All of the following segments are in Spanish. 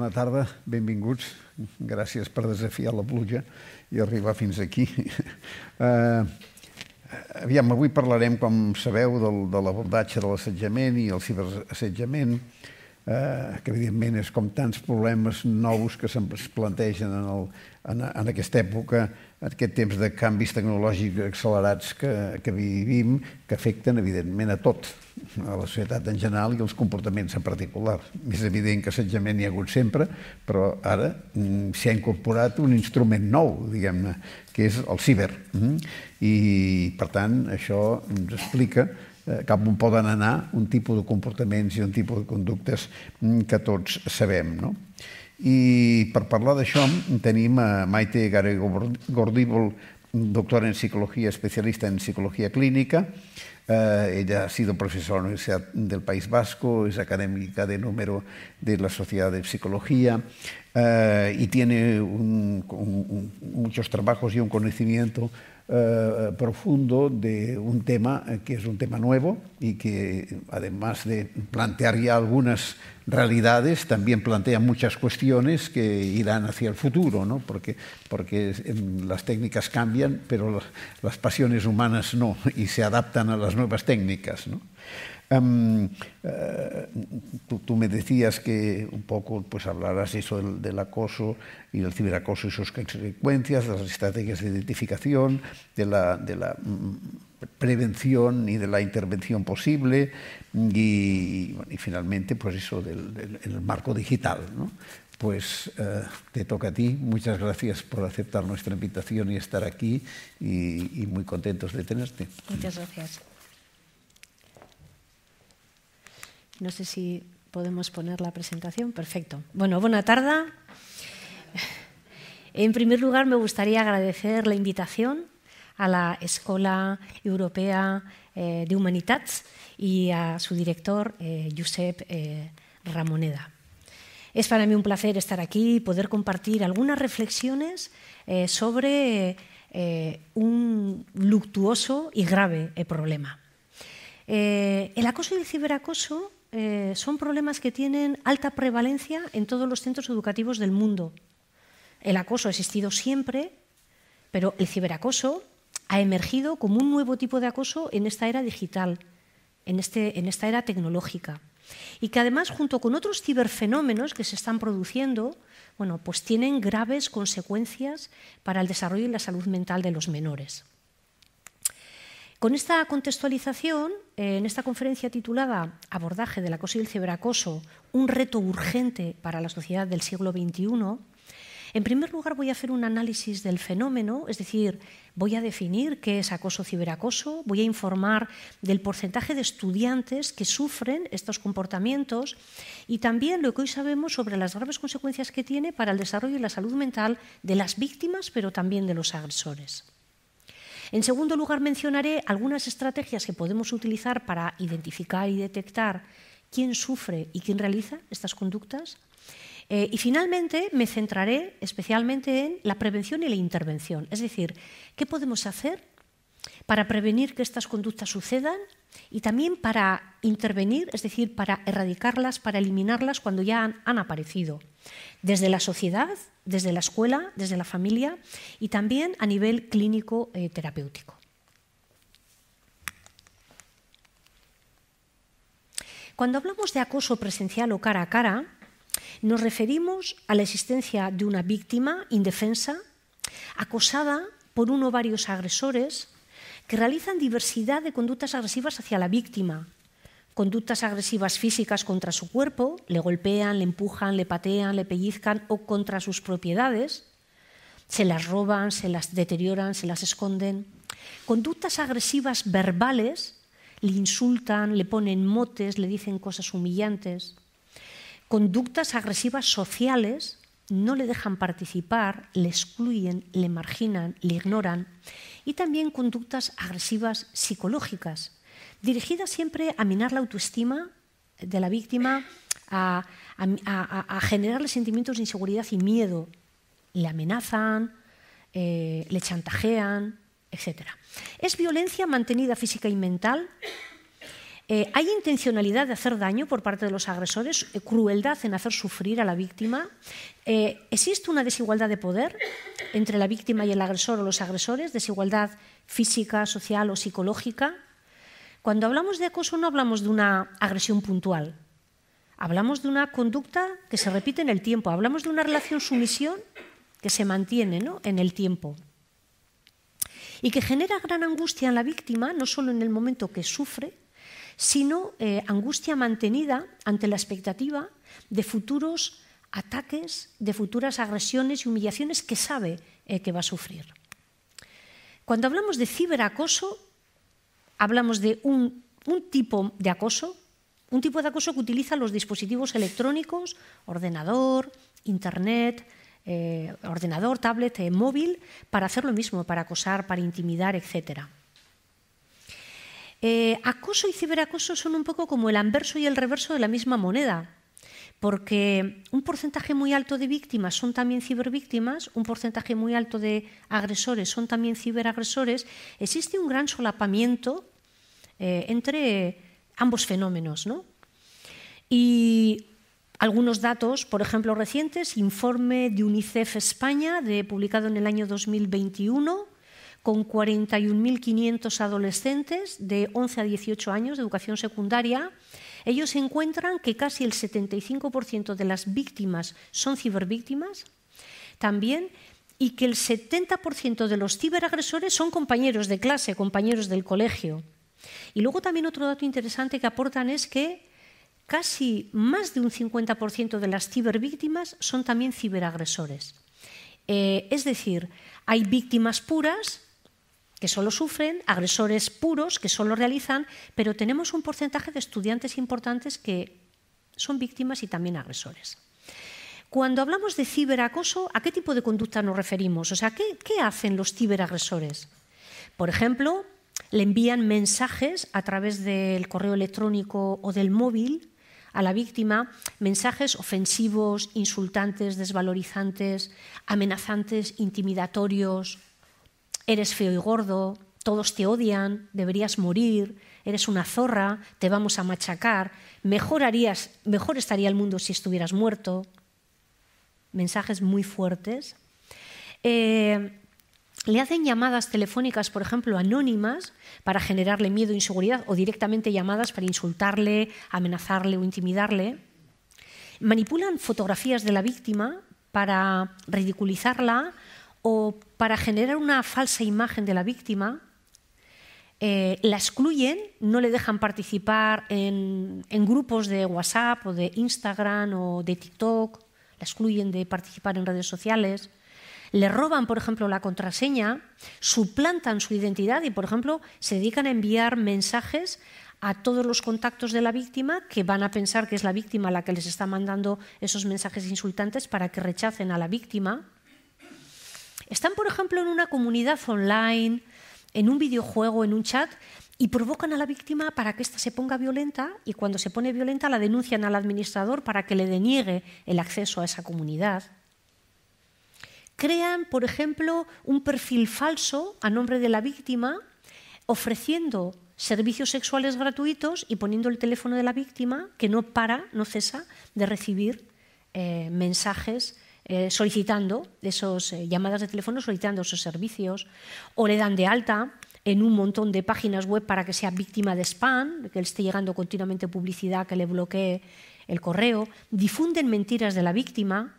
bona tarda, benvinguts. Gràcies per desafiar la pluja i arribar fins aquí. Aviam, avui parlarem, com sabeu, de l'abordatge de l'assetjament i el ciberassetjament, que evidentment és com tants problemes nous que se'ns plantegen en aquesta època, en aquest temps de canvis tecnològics accelerats que vivim, que afecten evidentment a tot, a la societat en general i als comportaments en particular. És evident que assetjament hi ha hagut sempre, però ara s'hi ha incorporat un instrument nou, diguem-ne, que és el ciber. I, per tant, això ens explica cap on poden anar un tipus de comportaments i un tipus de conductes que tots sabem. I per parlar d'això tenim a Maite Garrigo-Gordibol, doctora en psicología, especialista en psicología clínica. Ella ha sido profesora en la Universidad del País Vasco, es académica de número de la Sociedad de Psicología y tiene muchos trabajos y un conocimiento profundo de un tema que es un tema nuevo y que, además de plantear ya algunas realidades, también plantea muchas cuestiones que irán hacia el futuro, ¿no? Porque las técnicas cambian, pero las pasiones humanas no, y se adaptan a las nuevas técnicas, ¿no? Tú me decías que un poco hablarás eso del acoso y del ciberacoso y sus consecuencias, de las estrategias de identificación, de la prevención y de la intervención posible y finalmente pues eso del marco digital, ¿no? Pues te toca a ti. Muchas gracias por aceptar nuestra invitación y estar aquí y muy contentos de tenerte. Muchas gracias. No sé si podemos poner la presentación. Perfecto. Bueno, buena tarde. En primer lugar, me gustaría agradecer la invitación a la Escola Europea de Humanitats y a su director, Josep Ramoneda. Es para mí un placer estar aquí y poder compartir algunas reflexiones sobre un luctuoso y grave problema. El acoso y el ciberacoso son problemas que tienen alta prevalencia en todos los centros educativos del mundo. El acoso ha existido siempre, pero el ciberacoso ha emergido como un nuevo tipo de acoso en esta era digital, en esta era tecnológica. Y que además, junto con otros ciberfenómenos que se están produciendo, bueno, pues tienen graves consecuencias para el desarrollo y la salud mental de los menores. Con esta contextualización, en esta conferencia titulada Abordaje del acoso y el ciberacoso, un reto urgente para la sociedad del siglo XXI, en primer lugar voy a hacer un análisis del fenómeno, es decir, voy a definir qué es acoso o ciberacoso, voy a informar del porcentaje de estudiantes que sufren estos comportamientos y también lo que hoy sabemos sobre las graves consecuencias que tiene para el desarrollo y la salud mental de las víctimas, pero también de los agresores. En segundo lugar, mencionaré algunas estrategias que podemos utilizar para identificar y detectar quién sufre y quién realiza estas conductas. Y finalmente me centraré especialmente en la prevención y la intervención, es decir, qué podemos hacer para prevenir que estas conductas sucedan y también para intervenir, es decir, para erradicarlas, para eliminarlas cuando ya han aparecido, desde la sociedad, desde la escuela, desde la familia y también a nivel clínico terapéutico. Cuando hablamos de acoso presencial o cara a cara, nos referimos a la existencia de una víctima indefensa, acosada por uno o varios agresores que realizan diversidad de conductas agresivas hacia la víctima, conductas agresivas físicas contra su cuerpo, le golpean, le empujan, le patean, le pellizcan o contra sus propiedades, se las roban, se las deterioran, se las esconden. Conductas agresivas verbales, le insultan, le ponen motes, le dicen cosas humillantes. Conductas agresivas sociales, no le dejan participar, le excluyen, le marginan, le ignoran. Y también conductas agresivas psicológicas, dirigidas siempre a minar la autoestima de la víctima, a generarle sentimientos de inseguridad y miedo. Le amenazan, le chantajean, etc. Es violencia mantenida física y mental, Hay intencionalidad de hacer daño por parte de los agresores, crueldad en hacer sufrir a la víctima. Existe una desigualdad de poder entre la víctima y el agresor o los agresores, desigualdad física, social o psicológica. Cuando hablamos de acoso no hablamos de una agresión puntual, hablamos de una conducta que se repite en el tiempo, hablamos de una relación sumisión que se mantiene, ¿no?, en el tiempo y que genera gran angustia en la víctima, no solo en el momento que sufre, sino angustia mantenida ante la expectativa de futuros ataques, de futuras agresiones y humillaciones que sabe que va a sufrir. Cuando hablamos de ciberacoso, hablamos de un tipo de acoso que utiliza los dispositivos electrónicos, ordenador, internet, ordenador, tablet, móvil, para hacer lo mismo, para acosar, para intimidar, etc. Acoso y ciberacoso son un poco como el anverso y el reverso de la misma moneda, porque un porcentaje muy alto de víctimas son también cibervíctimas, un porcentaje muy alto de agresores son también ciberagresores. Existe un gran solapamiento entre ambos fenómenos, ¿no? Y algunos datos, por ejemplo, recientes, informe de UNICEF España, publicado en el año 2021, con 41.500 adolescentes de 11 a 18 años de educación secundaria. Ellos encuentran que casi el 75% de las víctimas son cibervíctimas también, y que el 70% de los ciberagresores son compañeros de clase, compañeros del colegio. Y luego también otro dato interesante que aportan es que casi más de un 50% de las cibervíctimas son también ciberagresores. Es decir, hay víctimas puras que solo sufren, agresores puros que solo realizan, pero tenemos un porcentaje de estudiantes importantes que son víctimas y también agresores. Cuando hablamos de ciberacoso, ¿a qué tipo de conducta nos referimos? O sea, ¿qué hacen los ciberagresores? Por ejemplo, le envían mensajes a través del correo electrónico o del móvil a la víctima, mensajes ofensivos, insultantes, desvalorizantes, amenazantes, intimidatorios. Eres feo y gordo, todos te odian, deberías morir, eres una zorra, te vamos a machacar, mejor estaría el mundo si estuvieras muerto. Mensajes muy fuertes. Le hacen llamadas telefónicas, por ejemplo, anónimas, para generarle miedo e inseguridad, o directamente llamadas para insultarle, amenazarle o intimidarle. Manipulan fotografías de la víctima para ridiculizarla o para generar una falsa imagen de la víctima. La excluyen, no le dejan participar en grupos de WhatsApp o de Instagram o de TikTok, la excluyen de participar en redes sociales. Le roban, por ejemplo, la contraseña, suplantan su identidad y, por ejemplo, se dedican a enviar mensajes a todos los contactos de la víctima que van a pensar que es la víctima la que les está mandando esos mensajes insultantes para que rechacen a la víctima. Están, por ejemplo, en una comunidad online, en un videojuego, en un chat, y provocan a la víctima para que ésta se ponga violenta, y cuando se pone violenta la denuncian al administrador para que le deniegue el acceso a esa comunidad. Crean, por ejemplo, un perfil falso a nombre de la víctima, ofreciendo servicios sexuales gratuitos y poniendo el teléfono de la víctima, que no cesa de recibir mensajes solicitando llamadas de teléfono, solicitando esos servicios, o le dan de alta en un montón de páginas web para que sea víctima de spam, que le esté llegando continuamente publicidad que le bloquee el correo, difunden mentiras de la víctima,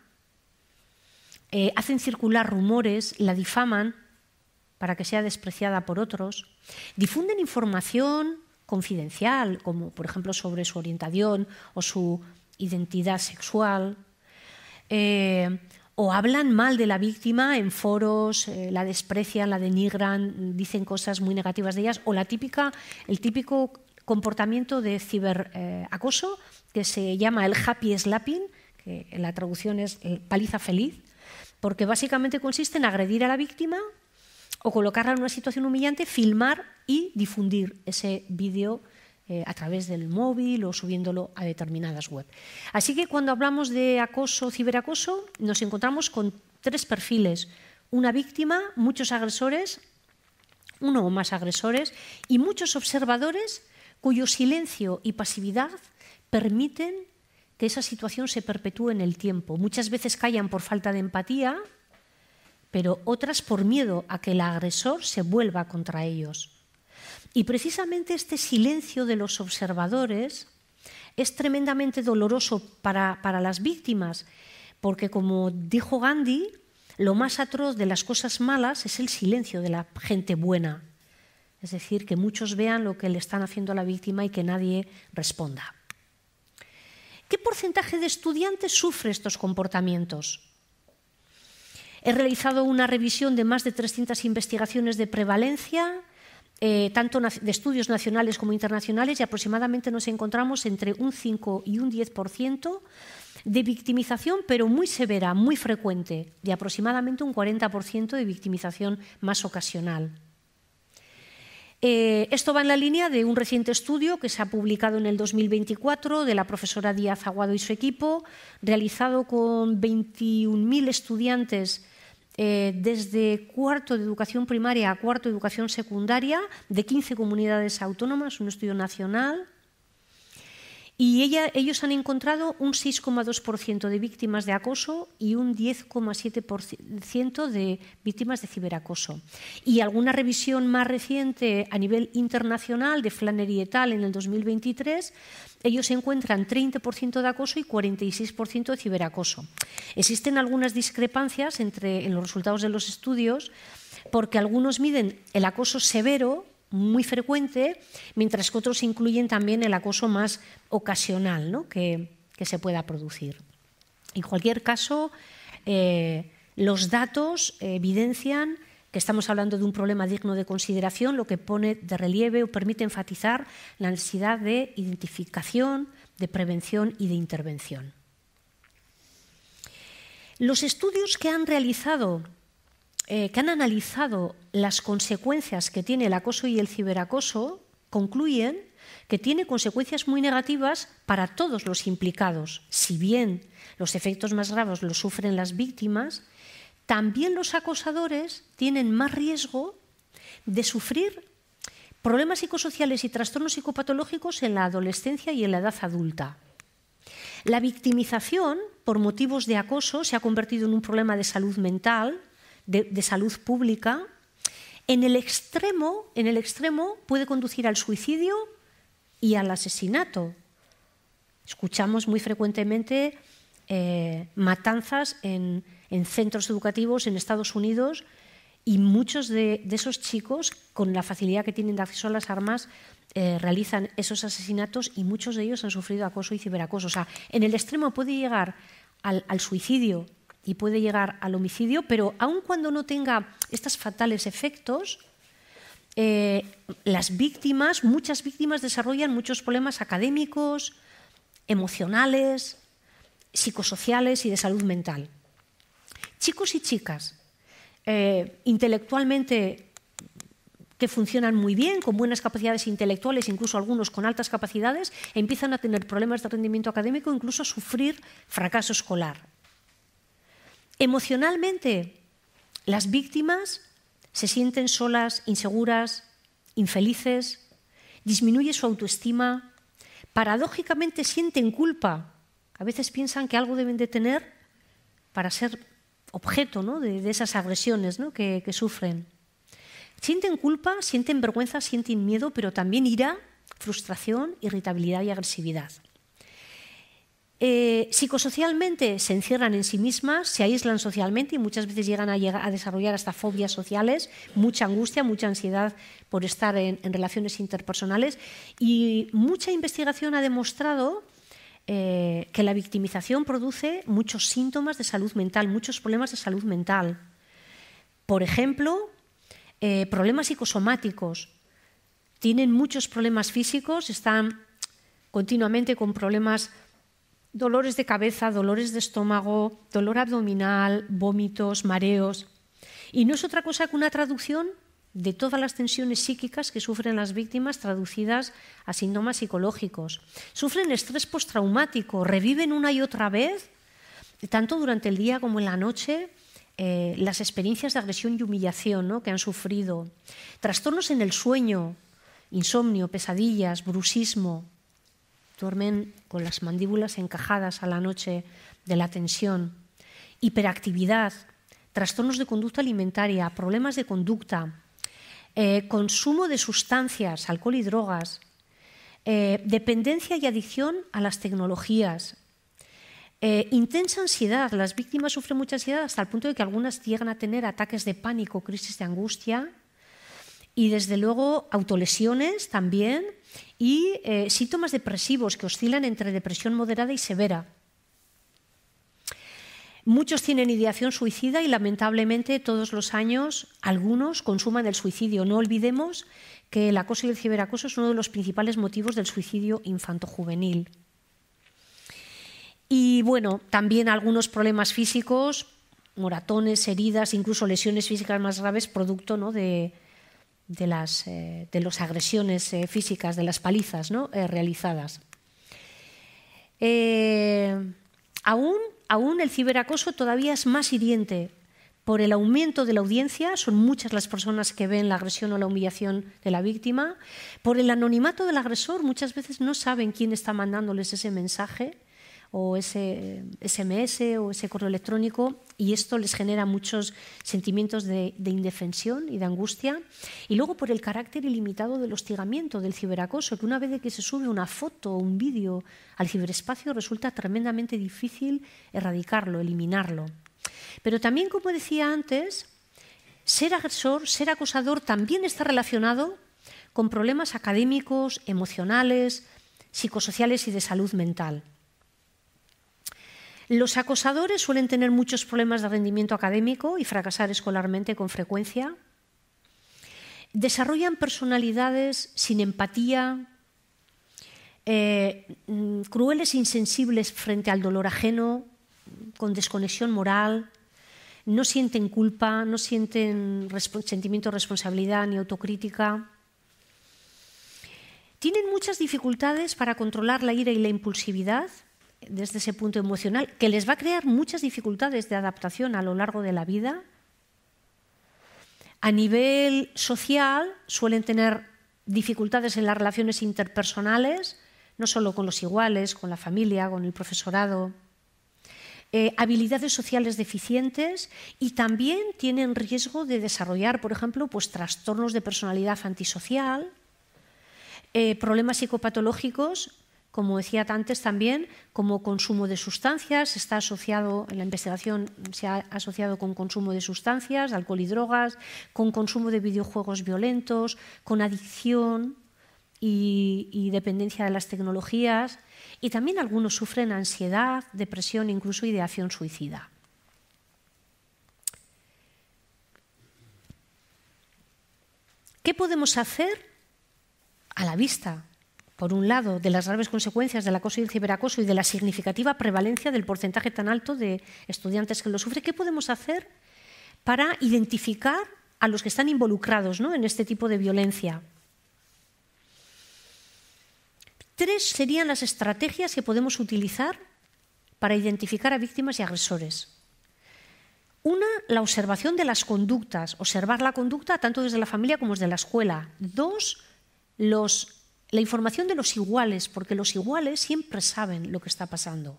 hacen circular rumores, la difaman para que sea despreciada por otros, difunden información confidencial, como por ejemplo sobre su orientación o su identidad sexual, o hablan mal de la víctima en foros, la desprecian, la denigran, dicen cosas muy negativas de ellas, o el típico comportamiento de ciberacoso que se llama el happy slapping, que en la traducción es paliza feliz, porque básicamente consiste en agredir a la víctima o colocarla en una situación humillante, filmar y difundir ese vídeo a través del móvil o subiéndolo a determinadas web. Así que cuando hablamos de acoso, ciberacoso, nos encontramos con tres perfiles: una víctima, muchos agresores, uno o más agresores, y muchos observadores cuyo silencio y pasividad permiten que esa situación se perpetúe en el tiempo. Muchas veces callan por falta de empatía, pero otras por miedo a que el agresor se vuelva contra ellos. Y precisamente este silencio de los observadores es tremendamente doloroso para las víctimas, porque, como dijo Gandhi, lo más atroz de las cosas malas es el silencio de la gente buena. Es decir, que muchos vean lo que le están haciendo a la víctima y que nadie responda. ¿Qué porcentaje de estudiantes sufre estos comportamientos? He realizado una revisión de más de 300 investigaciones de prevalencia, tanto de estudios nacionales como internacionales, y aproximadamente nos encontramos entre un 5 y un 10% de victimización, pero muy severa, muy frecuente, y aproximadamente un 40% de victimización más ocasional. Esto va en la línea de un reciente estudio que se ha publicado en el 2024 de la profesora Díaz Aguado y su equipo, realizado con 21.000 estudiantes desde cuarto de educación primaria a cuarto de educación secundaria de 15 comunidades autónomas, un estudio nacional. Y ellos han encontrado un 6,2% de víctimas de acoso y un 10,7% de víctimas de ciberacoso. Y alguna revisión más reciente a nivel internacional de Flannery et al. En el 2023, ellos encuentran 30% de acoso y 46% de ciberacoso. Existen algunas discrepancias en los resultados de los estudios, porque algunos miden el acoso severo, muy frecuente, mientras que otros incluyen también el acoso más ocasional, ¿no?, que se pueda producir. En cualquier caso, los datos evidencian que estamos hablando de un problema digno de consideración, lo que pone de relieve o permite enfatizar la necesidad de identificación, de prevención y de intervención. Los estudios que han analizado las consecuencias que tiene el acoso y el ciberacoso concluyen que tiene consecuencias muy negativas para todos los implicados. Si bien los efectos más graves los sufren las víctimas, también los acosadores tienen más riesgo de sufrir problemas psicosociales y trastornos psicopatológicos en la adolescencia y en la edad adulta. La victimización por motivos de acoso se ha convertido en un problema de salud mental, de salud pública. En el extremo puede conducir al suicidio y al asesinato. Escuchamos muy frecuentemente matanzas en centros educativos en Estados Unidos, y muchos de esos chicos, con la facilidad que tienen de acceso a las armas, realizan esos asesinatos, y muchos de ellos han sufrido acoso y ciberacoso. O sea, en el extremo puede llegar al suicidio y puede llegar al homicidio, pero aun cuando no tenga estos fatales efectos, muchas víctimas desarrollan muchos problemas académicos, emocionales, psicosociales y de salud mental. Chicos y chicas intelectualmente que funcionan muy bien, con buenas capacidades intelectuales, incluso algunos con altas capacidades, empiezan a tener problemas de rendimiento académico, incluso a sufrir fracaso escolar. Emocionalmente, las víctimas se sienten solas, inseguras, infelices, disminuye su autoestima, paradójicamente sienten culpa. A veces piensan que algo deben de tener para ser objeto, ¿no?, de esas agresiones, ¿no?, que sufren. Sienten culpa, sienten vergüenza, sienten miedo, pero también ira, frustración, irritabilidad y agresividad. Psicosocialmente se encierran en sí mismas, se aíslan socialmente y muchas veces llegan a desarrollar hasta fobias sociales, mucha angustia, mucha ansiedad por estar en relaciones interpersonales, y mucha investigación ha demostrado que la victimización produce muchos síntomas de salud mental, muchos problemas de salud mental. Por ejemplo, problemas psicosomáticos. Tienen muchos problemas físicos, están continuamente con problemas, dolores de cabeza, dolores de estómago, dolor abdominal, vómitos, mareos. Y no es otra cosa que una traducción de todas las tensiones psíquicas que sufren las víctimas, traducidas a síntomas psicológicos. Sufren estrés postraumático, reviven una y otra vez, tanto durante el día como en la noche, las experiencias de agresión y humillación, ¿no?, que han sufrido. Trastornos en el sueño, insomnio, pesadillas, bruxismo, duermen con las mandíbulas encajadas a la noche de la tensión, hiperactividad, trastornos de conducta alimentaria, problemas de conducta, consumo de sustancias, alcohol y drogas, dependencia y adicción a las tecnologías, intensa ansiedad. Las víctimas sufren mucha ansiedad hasta el punto de que algunas llegan a tener ataques de pánico, crisis de angustia y, desde luego, autolesiones también y síntomas depresivos que oscilan entre depresión moderada y severa. Muchos tienen ideación suicida y, lamentablemente, todos los años algunos consuman el suicidio. No olvidemos que el acoso y el ciberacoso es uno de los principales motivos del suicidio infantojuvenil. Y, bueno, también algunos problemas físicos, moratones, heridas, incluso lesiones físicas más graves, producto, ¿no?, de las agresiones físicas, de las palizas, ¿no?, realizadas. Aún el ciberacoso todavía es más hiriente por el aumento de la audiencia, son muchas las personas que ven la agresión o la humillación de la víctima, por el anonimato del agresor, muchas veces no saben quién está mandándoles ese mensaje o ese SMS o ese correo electrónico, y esto les genera muchos sentimientos de indefensión y de angustia. Y luego por el carácter ilimitado del hostigamiento, del ciberacoso, que una vez que se sube una foto o un vídeo al ciberespacio resulta tremendamente difícil erradicarlo, eliminarlo. Pero también, como decía antes, ser agresor, ser acosador también está relacionado con problemas académicos, emocionales, psicosociales y de salud mental. Los acosadores suelen tener muchos problemas de rendimiento académico y fracasar escolarmente con frecuencia. Desarrollan personalidades sin empatía, crueles e insensibles frente al dolor ajeno, con desconexión moral, no sienten culpa, no sienten sentimiento de responsabilidad ni autocrítica. Tienen muchas dificultades para controlar la ira y la impulsividad desde ese punto emocional, que les va a crear muchas dificultades de adaptación a lo largo de la vida. A nivel social suelen tener dificultades en las relaciones interpersonales, no solo con los iguales, con la familia, con el profesorado. Habilidades sociales deficientes, y también tienen riesgo de desarrollar, por ejemplo, pues, trastornos de personalidad antisocial, problemas psicopatológicos, como decía antes también, como consumo de sustancias. Está asociado, en la investigación se ha asociado con consumo de sustancias, de alcohol y drogas, con consumo de videojuegos violentos, con adicción y dependencia de las tecnologías. Y también algunos sufren ansiedad, depresión, incluso ideación suicida. ¿Qué podemos hacer a la vista, por un lado, de las graves consecuencias del acoso y el ciberacoso y de la significativa prevalencia del porcentaje tan alto de estudiantes que lo sufren? ¿Qué podemos hacer para identificar a los que están involucrados, ¿no?, en este tipo de violencia? 3 serían las estrategias que podemos utilizar para identificar a víctimas y agresores. 1, la observación de las conductas, observar la conducta tanto desde la familia como desde la escuela. 2, la información de los iguales, porque los iguales siempre saben lo que está pasando.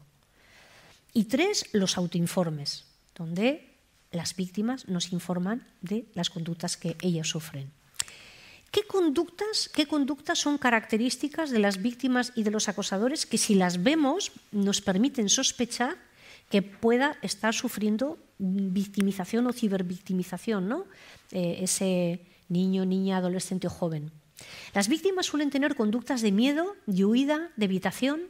Y 3, los autoinformes, donde las víctimas nos informan de las conductas que ellas sufren. ¿Qué conductas son características de las víctimas y de los acosadores que, si las vemos, nos permiten sospechar que pueda estar sufriendo victimización o cibervictimización, ¿no?, ese niño, niña, adolescente o joven? Las víctimas suelen tener conductas de miedo, de huida, de evitación.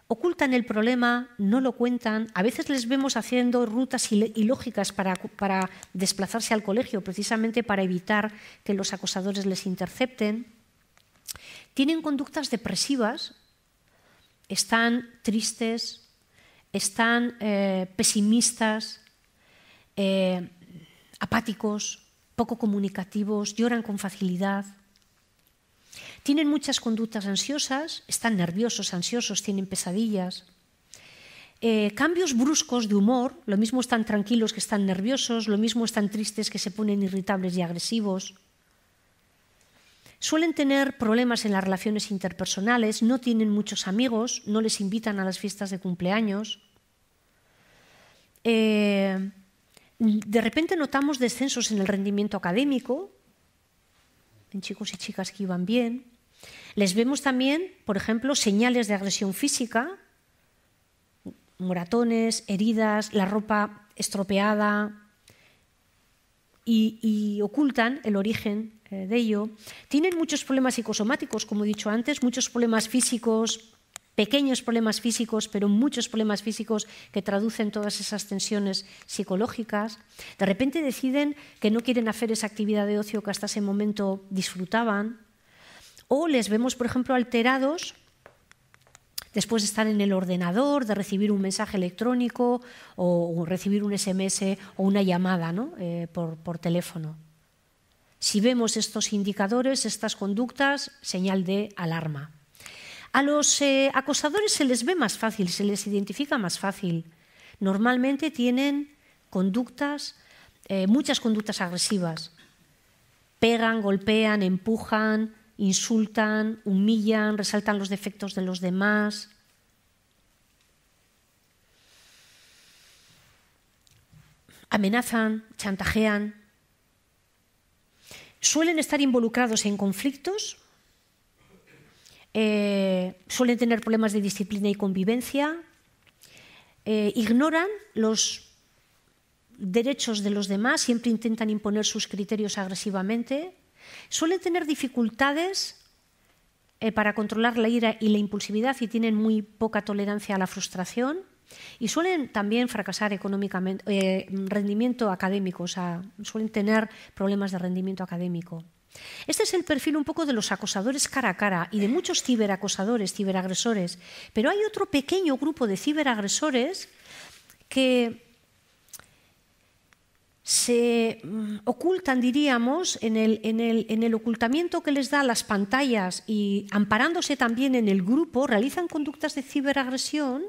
Ocultan el problema, no lo cuentan. A veces les vemos haciendo rutas ilógicas para desplazarse al colegio, precisamente para evitar que los acosadores les intercepten. Tienen conductas depresivas, están tristes, están pesimistas, apáticos, poco comunicativos, lloran con facilidad. Tienen muchas conductas ansiosas, están nerviosos, ansiosos, tienen pesadillas. Cambios bruscos de humor, lo mismo están tranquilos que están nerviosos, lo mismo están tristes que se ponen irritables y agresivos. Suelen tener problemas en las relaciones interpersonales, no tienen muchos amigos, no les invitan a las fiestas de cumpleaños. De repente notamos descensos en el rendimiento académico, en chicos y chicas que iban bien. Les vemos también, por ejemplo, señales de agresión física, moratones, heridas, la ropa estropeada, y ocultan el origen de ello. Tienen muchos problemas psicosomáticos, como he dicho antes, muchos problemas físicos, pequeños problemas físicos, pero muchos problemas físicos que traducen todas esas tensiones psicológicas. De repente deciden que no quieren hacer esa actividad de ocio que hasta ese momento disfrutaban. O les vemos, por ejemplo, alterados después de estar en el ordenador, de recibir un mensaje electrónico o recibir un SMS o una llamada, ¿no? por teléfono. Si vemos estos indicadores, estas conductas, señal de alarma. A los acosadores se les ve más fácil, se les identifica más fácil. Normalmente tienen conductas, muchas conductas agresivas. Pegan, golpean, empujan, insultan, humillan, resaltan los defectos de los demás. Amenazan, chantajean. Suelen estar involucrados en conflictos, suelen tener problemas de disciplina y convivencia, ignoran los derechos de los demás, siempre intentan imponer sus criterios agresivamente. Suelen tener dificultades para controlar la ira y la impulsividad y tienen muy poca tolerancia a la frustración y suelen también fracasar económicamente, rendimiento académico, o sea, suelen tener problemas de rendimiento académico. Este es el perfil un poco de los acosadores cara a cara y de muchos ciberacosadores, ciberagresores, pero hay otro pequeño grupo de ciberagresores que se ocultan, diríamos, en el ocultamiento que les da las pantallas y amparándose también en el grupo, realizan conductas de ciberagresión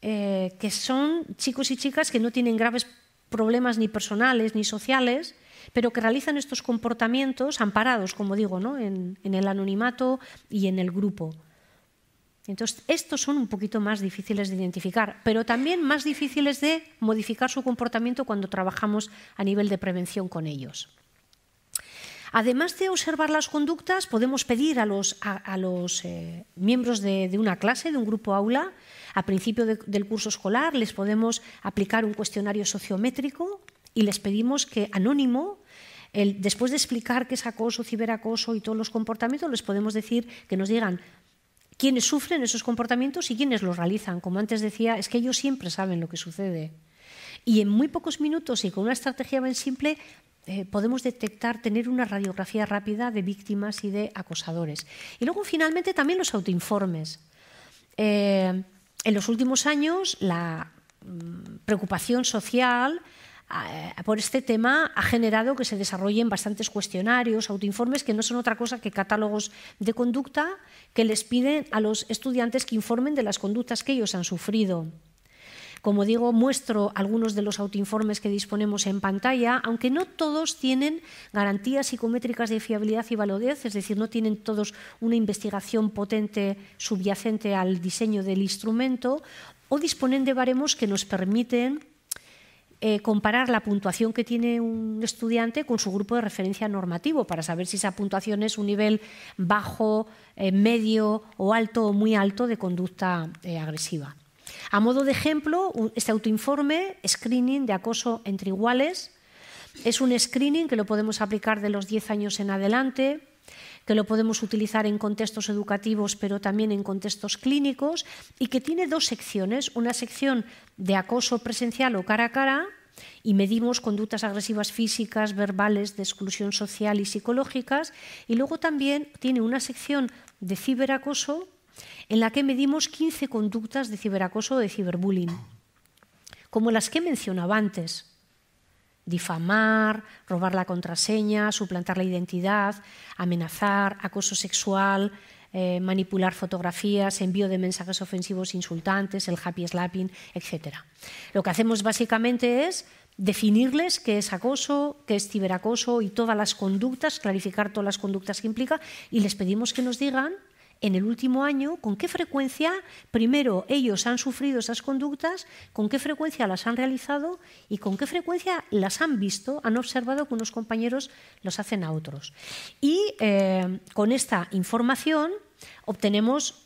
que son chicos y chicas que no tienen graves problemas ni personales ni sociales, pero que realizan estos comportamientos amparados, como digo, ¿no? en el anonimato y en el grupo. Entonces, estos son un poquito más difíciles de identificar, pero también más difíciles de modificar su comportamiento cuando trabajamos a nivel de prevención con ellos. Además de observar las conductas, podemos pedir a los miembros de una clase, de un grupo aula, a principio del curso escolar, les podemos aplicar un cuestionario sociométrico y les pedimos que anónimo, después de explicar qué es acoso, ciberacoso y todos los comportamientos, les podemos decir que nos digan quiénes sufren esos comportamientos y quiénes los realizan. Como antes decía, es que ellos siempre saben lo que sucede. Y en muy pocos minutos y con una estrategia bien simple podemos detectar, tener una radiografía rápida de víctimas y de acosadores. Y luego, finalmente, también los autoinformes. En los últimos años, la preocupación social por este tema ha generado que se desarrollen bastantes cuestionarios, autoinformes, que no son otra cosa que catálogos de conducta que les piden a los estudiantes que informen de las conductas que ellos han sufrido. Como digo, muestro algunos de los autoinformes que disponemos en pantalla, aunque no todos tienen garantías psicométricas de fiabilidad y validez, es decir, no tienen todos una investigación potente subyacente al diseño del instrumento, o disponen de baremos que nos permiten comparar la puntuación que tiene un estudiante con su grupo de referencia normativo para saber si esa puntuación es un nivel bajo, medio o alto o muy alto de conducta agresiva. A modo de ejemplo, este autoinforme, Screening de acoso entre iguales, es un screening que lo podemos aplicar de los 10 años en adelante, que lo podemos utilizar en contextos educativos, pero también en contextos clínicos, y que tiene dos secciones, una sección de acoso presencial o cara a cara, y medimos conductas agresivas físicas, verbales, de exclusión social y psicológicas, y luego también tiene una sección de ciberacoso en la que medimos 15 conductas de ciberacoso o de ciberbullying, como las que mencionaba antes: difamar, robar la contraseña, suplantar la identidad, amenazar, acoso sexual, manipular fotografías, envío de mensajes ofensivos insultantes, el happy slapping, etc. Lo que hacemos básicamente es definirles qué es acoso, qué es ciberacoso y todas las conductas, clarificar todas las conductas que implica, y les pedimos que nos digan en el último año con qué frecuencia, primero, ellos han sufrido esas conductas, con qué frecuencia las han realizado y con qué frecuencia las han visto, han observado que unos compañeros los hacen a otros. Y con esta información obtenemos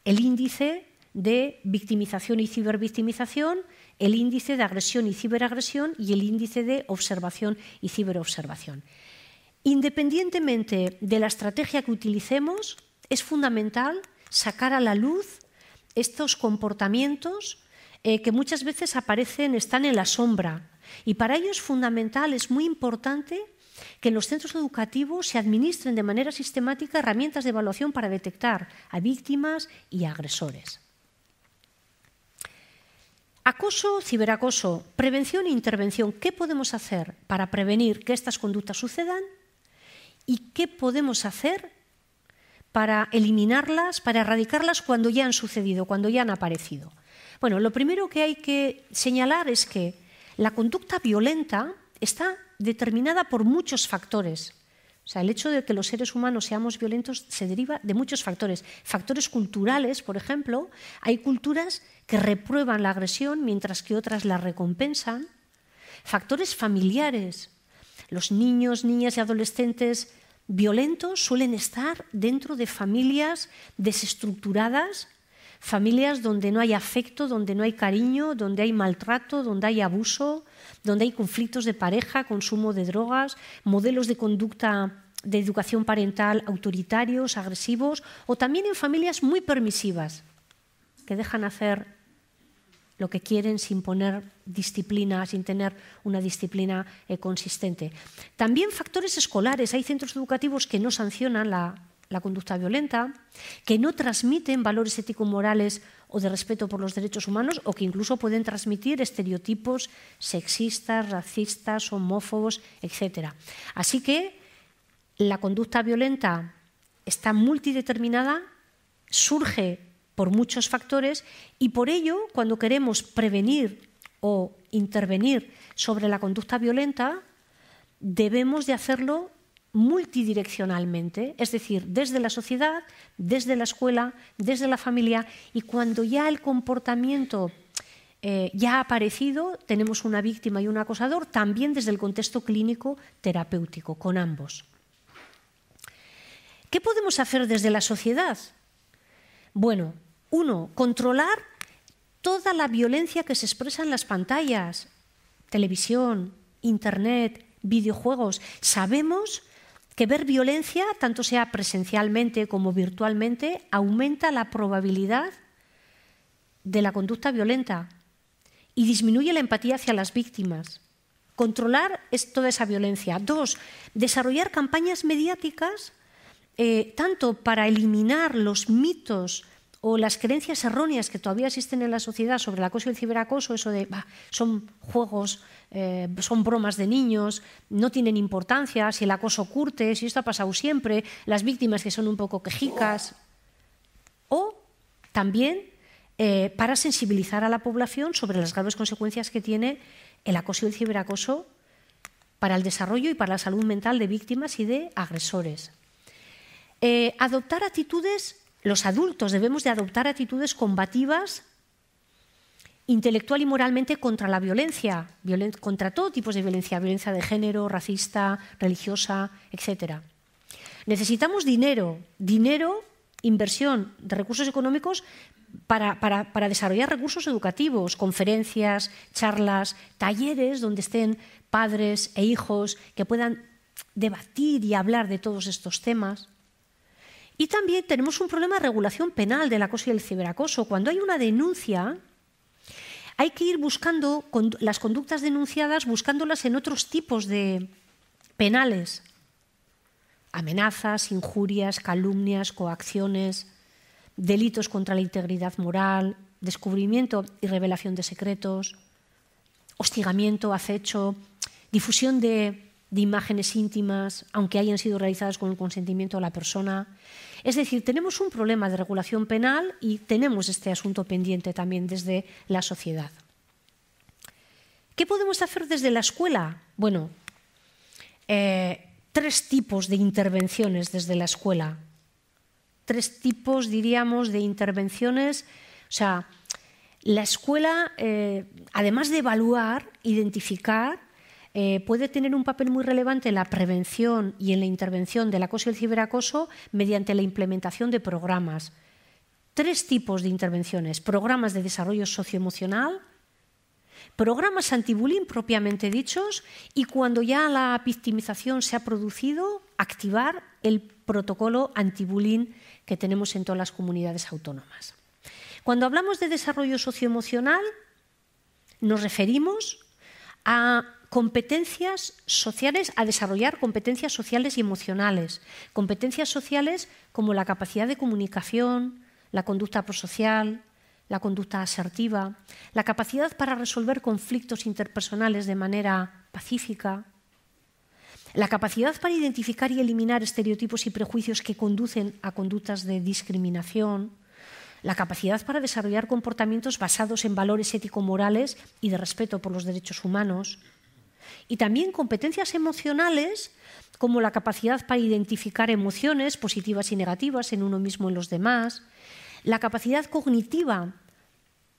el índice de victimización y cibervictimización, el índice de agresión y ciberagresión y el índice de observación y ciberobservación. Independientemente de la estrategia que utilicemos, es fundamental sacar a la luz estos comportamientos que muchas veces aparecen, están en la sombra. Y para ello es fundamental, es muy importante que en los centros educativos se administren de manera sistemática herramientas de evaluación para detectar a víctimas y a agresores. Acoso, ciberacoso, prevención e intervención. ¿Qué podemos hacer para prevenir que estas conductas sucedan? ¿Y qué podemos hacer para eliminarlas, para erradicarlas cuando ya han sucedido, cuando ya han aparecido? Bueno, lo primero que hay que señalar es que la conducta violenta está determinada por muchos factores. O sea, el hecho de que los seres humanos seamos violentos se deriva de muchos factores. Factores culturales, por ejemplo, hay culturas que reprueban la agresión mientras que otras la recompensan. Factores familiares. Los niños, niñas y adolescentes violentos suelen estar dentro de familias desestructuradas, familias donde no hay afecto, donde no hay cariño, donde hay maltrato, donde hay abuso, donde hay conflictos de pareja, consumo de drogas, modelos de conducta de educación parental autoritarios, agresivos, o también en familias muy permisivas, que dejan hacer lo que quieren sin poner disciplina, sin tener una disciplina consistente. También factores escolares. Hay centros educativos que no sancionan la conducta violenta, que no transmiten valores ético-morales o de respeto por los derechos humanos, o que incluso pueden transmitir estereotipos sexistas, racistas, homófobos, etc. Así que la conducta violenta está multideterminada, surge por muchos factores y por ello, cuando queremos prevenir o intervenir sobre la conducta violenta, debemos de hacerlo multidireccionalmente, es decir, desde la sociedad, desde la escuela, desde la familia, y cuando ya el comportamiento ya ha aparecido, tenemos una víctima y un acosador, también desde el contexto clínico terapéutico, con ambos. ¿Qué podemos hacer desde la sociedad? Bueno, uno, controlar toda la violencia que se expresa en las pantallas, televisión, internet, videojuegos. Sabemos que ver violencia, tanto sea presencialmente como virtualmente, aumenta la probabilidad de la conducta violenta y disminuye la empatía hacia las víctimas. Controlar toda esa violencia. Dos, desarrollar campañas mediáticas tanto para eliminar los mitos o las creencias erróneas que todavía existen en la sociedad sobre el acoso y el ciberacoso, eso de son juegos, son bromas de niños, no tienen importancia, si el acoso curte, si esto ha pasado siempre, las víctimas que son un poco quejicas. O también para sensibilizar a la población sobre las graves consecuencias que tiene el acoso y el ciberacoso para el desarrollo y para la salud mental de víctimas y de agresores. Adoptar actitudes, los adultos debemos de adoptar actitudes combativas intelectual y moralmente contra la violencia, contra todo tipo de violencia, violencia de género, racista, religiosa, etc. Necesitamos dinero, inversión de recursos económicos para desarrollar recursos educativos, conferencias, charlas, talleres donde estén padres e hijos que puedan debatir y hablar de todos estos temas. Y también tenemos un problema de regulación penal del acoso y el ciberacoso. Cuando hay una denuncia, hay que ir buscando las conductas denunciadas, buscándolas en otros tipos de penales. Amenazas, injurias, calumnias, coacciones, delitos contra la integridad moral, descubrimiento y revelación de secretos, hostigamiento, acecho, difusión de imágenes íntimas, aunque hayan sido realizadas con el consentimiento de la persona. Es decir, tenemos un problema de regulación penal y tenemos este asunto pendiente también desde la sociedad. ¿Qué podemos hacer desde la escuela? Bueno, 3 tipos de intervenciones desde la escuela. 3 tipos, diríamos, de intervenciones. O sea, la escuela, además de evaluar, identificar, puede tener un papel muy relevante en la prevención y en la intervención del acoso y el ciberacoso mediante la implementación de programas. 3 tipos de intervenciones: programas de desarrollo socioemocional, programas anti-bullying propiamente dichos, y cuando ya la victimización se ha producido, activar el protocolo anti-bullying que tenemos en todas las comunidades autónomas. Cuando hablamos de desarrollo socioemocional, nos referimos a competencias sociales, a desarrollar competencias sociales y emocionales. Competencias sociales como la capacidad de comunicación, la conducta prosocial, la conducta asertiva, la capacidad para resolver conflictos interpersonales de manera pacífica, la capacidad para identificar y eliminar estereotipos y prejuicios que conducen a conductas de discriminación, la capacidad para desarrollar comportamientos basados en valores ético-morales y de respeto por los derechos humanos, y también competencias emocionales como la capacidad para identificar emociones positivas y negativas en uno mismo y en los demás, la capacidad cognitiva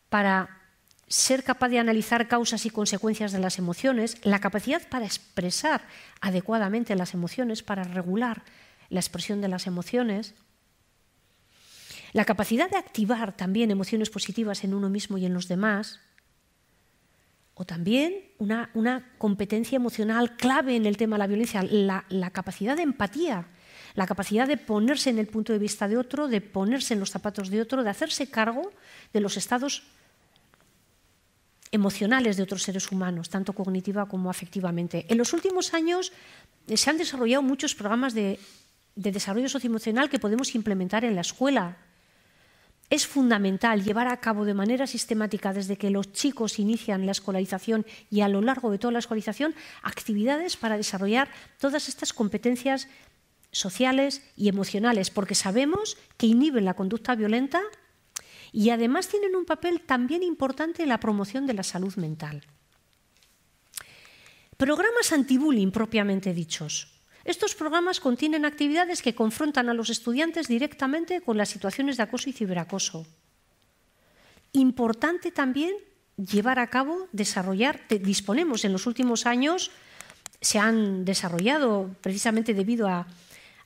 para ser capaz de analizar causas y consecuencias de las emociones, la capacidad para expresar adecuadamente las emociones, para regular la expresión de las emociones, la capacidad de activar también emociones positivas en uno mismo y en los demás, o también una competencia emocional clave en el tema de la violencia, la capacidad de empatía, la capacidad de ponerse en el punto de vista de otro, de ponerse en los zapatos de otro, de hacerse cargo de los estados emocionales de otros seres humanos, tanto cognitiva como afectivamente. En los últimos años se han desarrollado muchos programas de desarrollo socioemocional que podemos implementar en la escuela. Es fundamental llevar a cabo de manera sistemática, desde que los chicos inician la escolarización y a lo largo de toda la escolarización, actividades para desarrollar todas estas competencias sociales y emocionales, porque sabemos que inhiben la conducta violenta y además tienen un papel también importante en la promoción de la salud mental. Programas anti-bullying propiamente dichos. Estos programas contienen actividades que confrontan a los estudiantes directamente con las situaciones de acoso y ciberacoso. Importante también llevar a cabo, desarrollar, disponemos en los últimos años, se han desarrollado precisamente debido a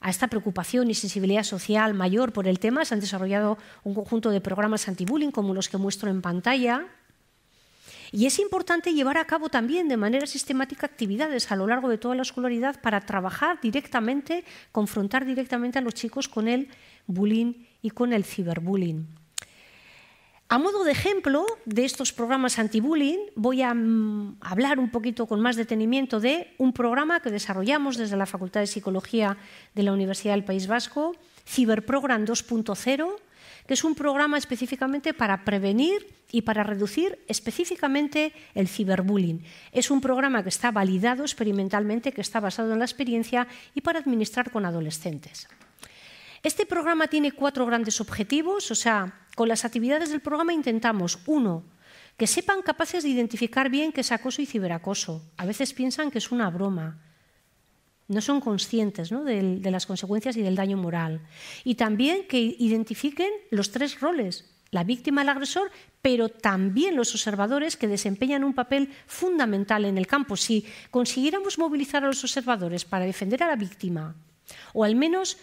esta preocupación y sensibilidad social mayor por el tema, se han desarrollado un conjunto de programas anti-bullying como los que muestro en pantalla. Y es importante llevar a cabo también de manera sistemática actividades a lo largo de toda la escolaridad para trabajar directamente, confrontar directamente a los chicos con el bullying y con el ciberbullying. A modo de ejemplo de estos programas anti-bullying, voy a hablar un poquito con más detenimiento de un programa que desarrollamos desde la Facultad de Psicología de la Universidad del País Vasco, Ciberprogram 2.0, que es un programa específicamente para prevenir y para reducir específicamente el ciberbullying. Es un programa que está validado experimentalmente, que está basado en la experiencia y para administrar con adolescentes. Este programa tiene 4 grandes objetivos, o sea, con las actividades del programa intentamos, 1, que sepan capaces de identificar bien qué es acoso y ciberacoso. A veces piensan que es una broma. No son conscientes, ¿no?, de las consecuencias y del daño moral. Y también que identifiquen los 3 roles, la víctima, el agresor, pero también los observadores que desempeñan un papel fundamental en el campo. Si consiguiéramos movilizar a los observadores para defender a la víctima, o al menos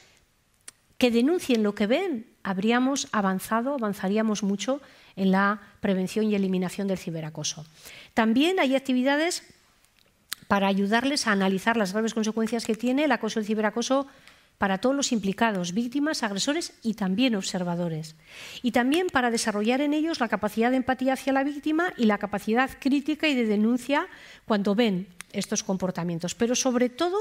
que denuncien lo que ven, avanzaríamos mucho en la prevención y eliminación del ciberacoso. También hay actividades para ayudarles a analizar las graves consecuencias que tiene el acoso y el ciberacoso para todos los implicados, víctimas, agresores y también observadores. Y también para desarrollar en ellos la capacidad de empatía hacia la víctima y la capacidad crítica y de denuncia cuando ven estos comportamientos. Pero sobre todo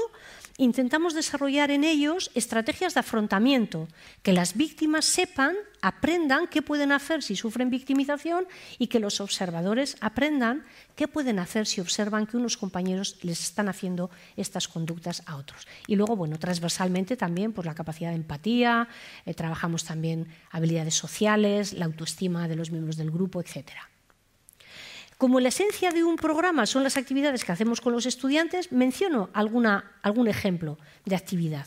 intentamos desarrollar en ellos estrategias de afrontamiento, que las víctimas sepan, aprendan qué pueden hacer si sufren victimización y que los observadores aprendan qué pueden hacer si observan que unos compañeros les están haciendo estas conductas a otros. Y luego, bueno, transversalmente también pues, la capacidad de empatía, trabajamos también habilidades sociales, la autoestima de los miembros del grupo, etcétera. Como la esencia de un programa son las actividades que hacemos con los estudiantes, menciono algún ejemplo de actividad.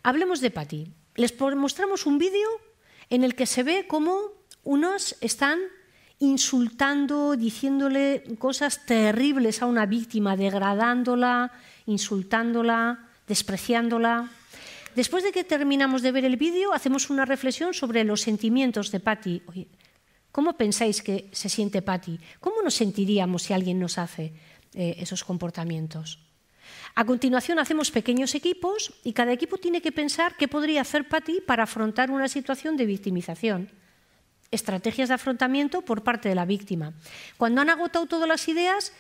Hablemos de PATI. Les mostramos un vídeo en el que se ve cómo unos están insultando, diciéndole cosas terribles a una víctima, degradándola, insultándola, despreciándola. Después de que terminamos de ver el vídeo, hacemos una reflexión sobre los sentimientos de Patty. Oye, ¿cómo pensáis que se siente Patty? ¿Cómo nos sentiríamos si alguien nos hace esos comportamientos? A continuación hacemos pequeños equipos y cada equipo tiene que pensar qué podría hacer Patty para afrontar una situación de victimización. Estrategias de afrontamiento por parte de la víctima. Cuando han agotado todas las ideas,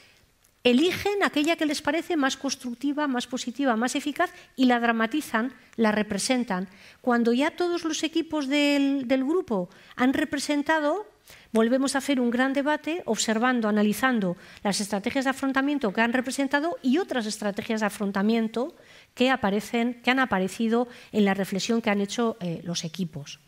eligen aquella que les parece más constructiva, más positiva, más eficaz y la dramatizan, la representan. Cuando ya todos los equipos del grupo han representado, volvemos a hacer un gran debate observando, analizando las estrategias de afrontamiento que han representado y otras estrategias de afrontamiento que han aparecido en la reflexión que han hecho los equipos.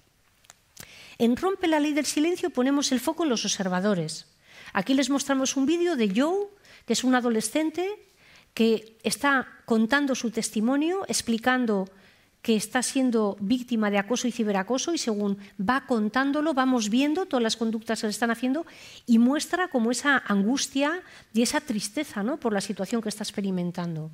En Rompe la ley del silencio ponemos el foco en los observadores. Aquí les mostramos un vídeo de Joe, que es un adolescente que está contando su testimonio, explicando que está siendo víctima de acoso y ciberacoso y según va contándolo vamos viendo todas las conductas que le están haciendo y muestra como esa angustia y esa tristeza, ¿no?, por la situación que está experimentando.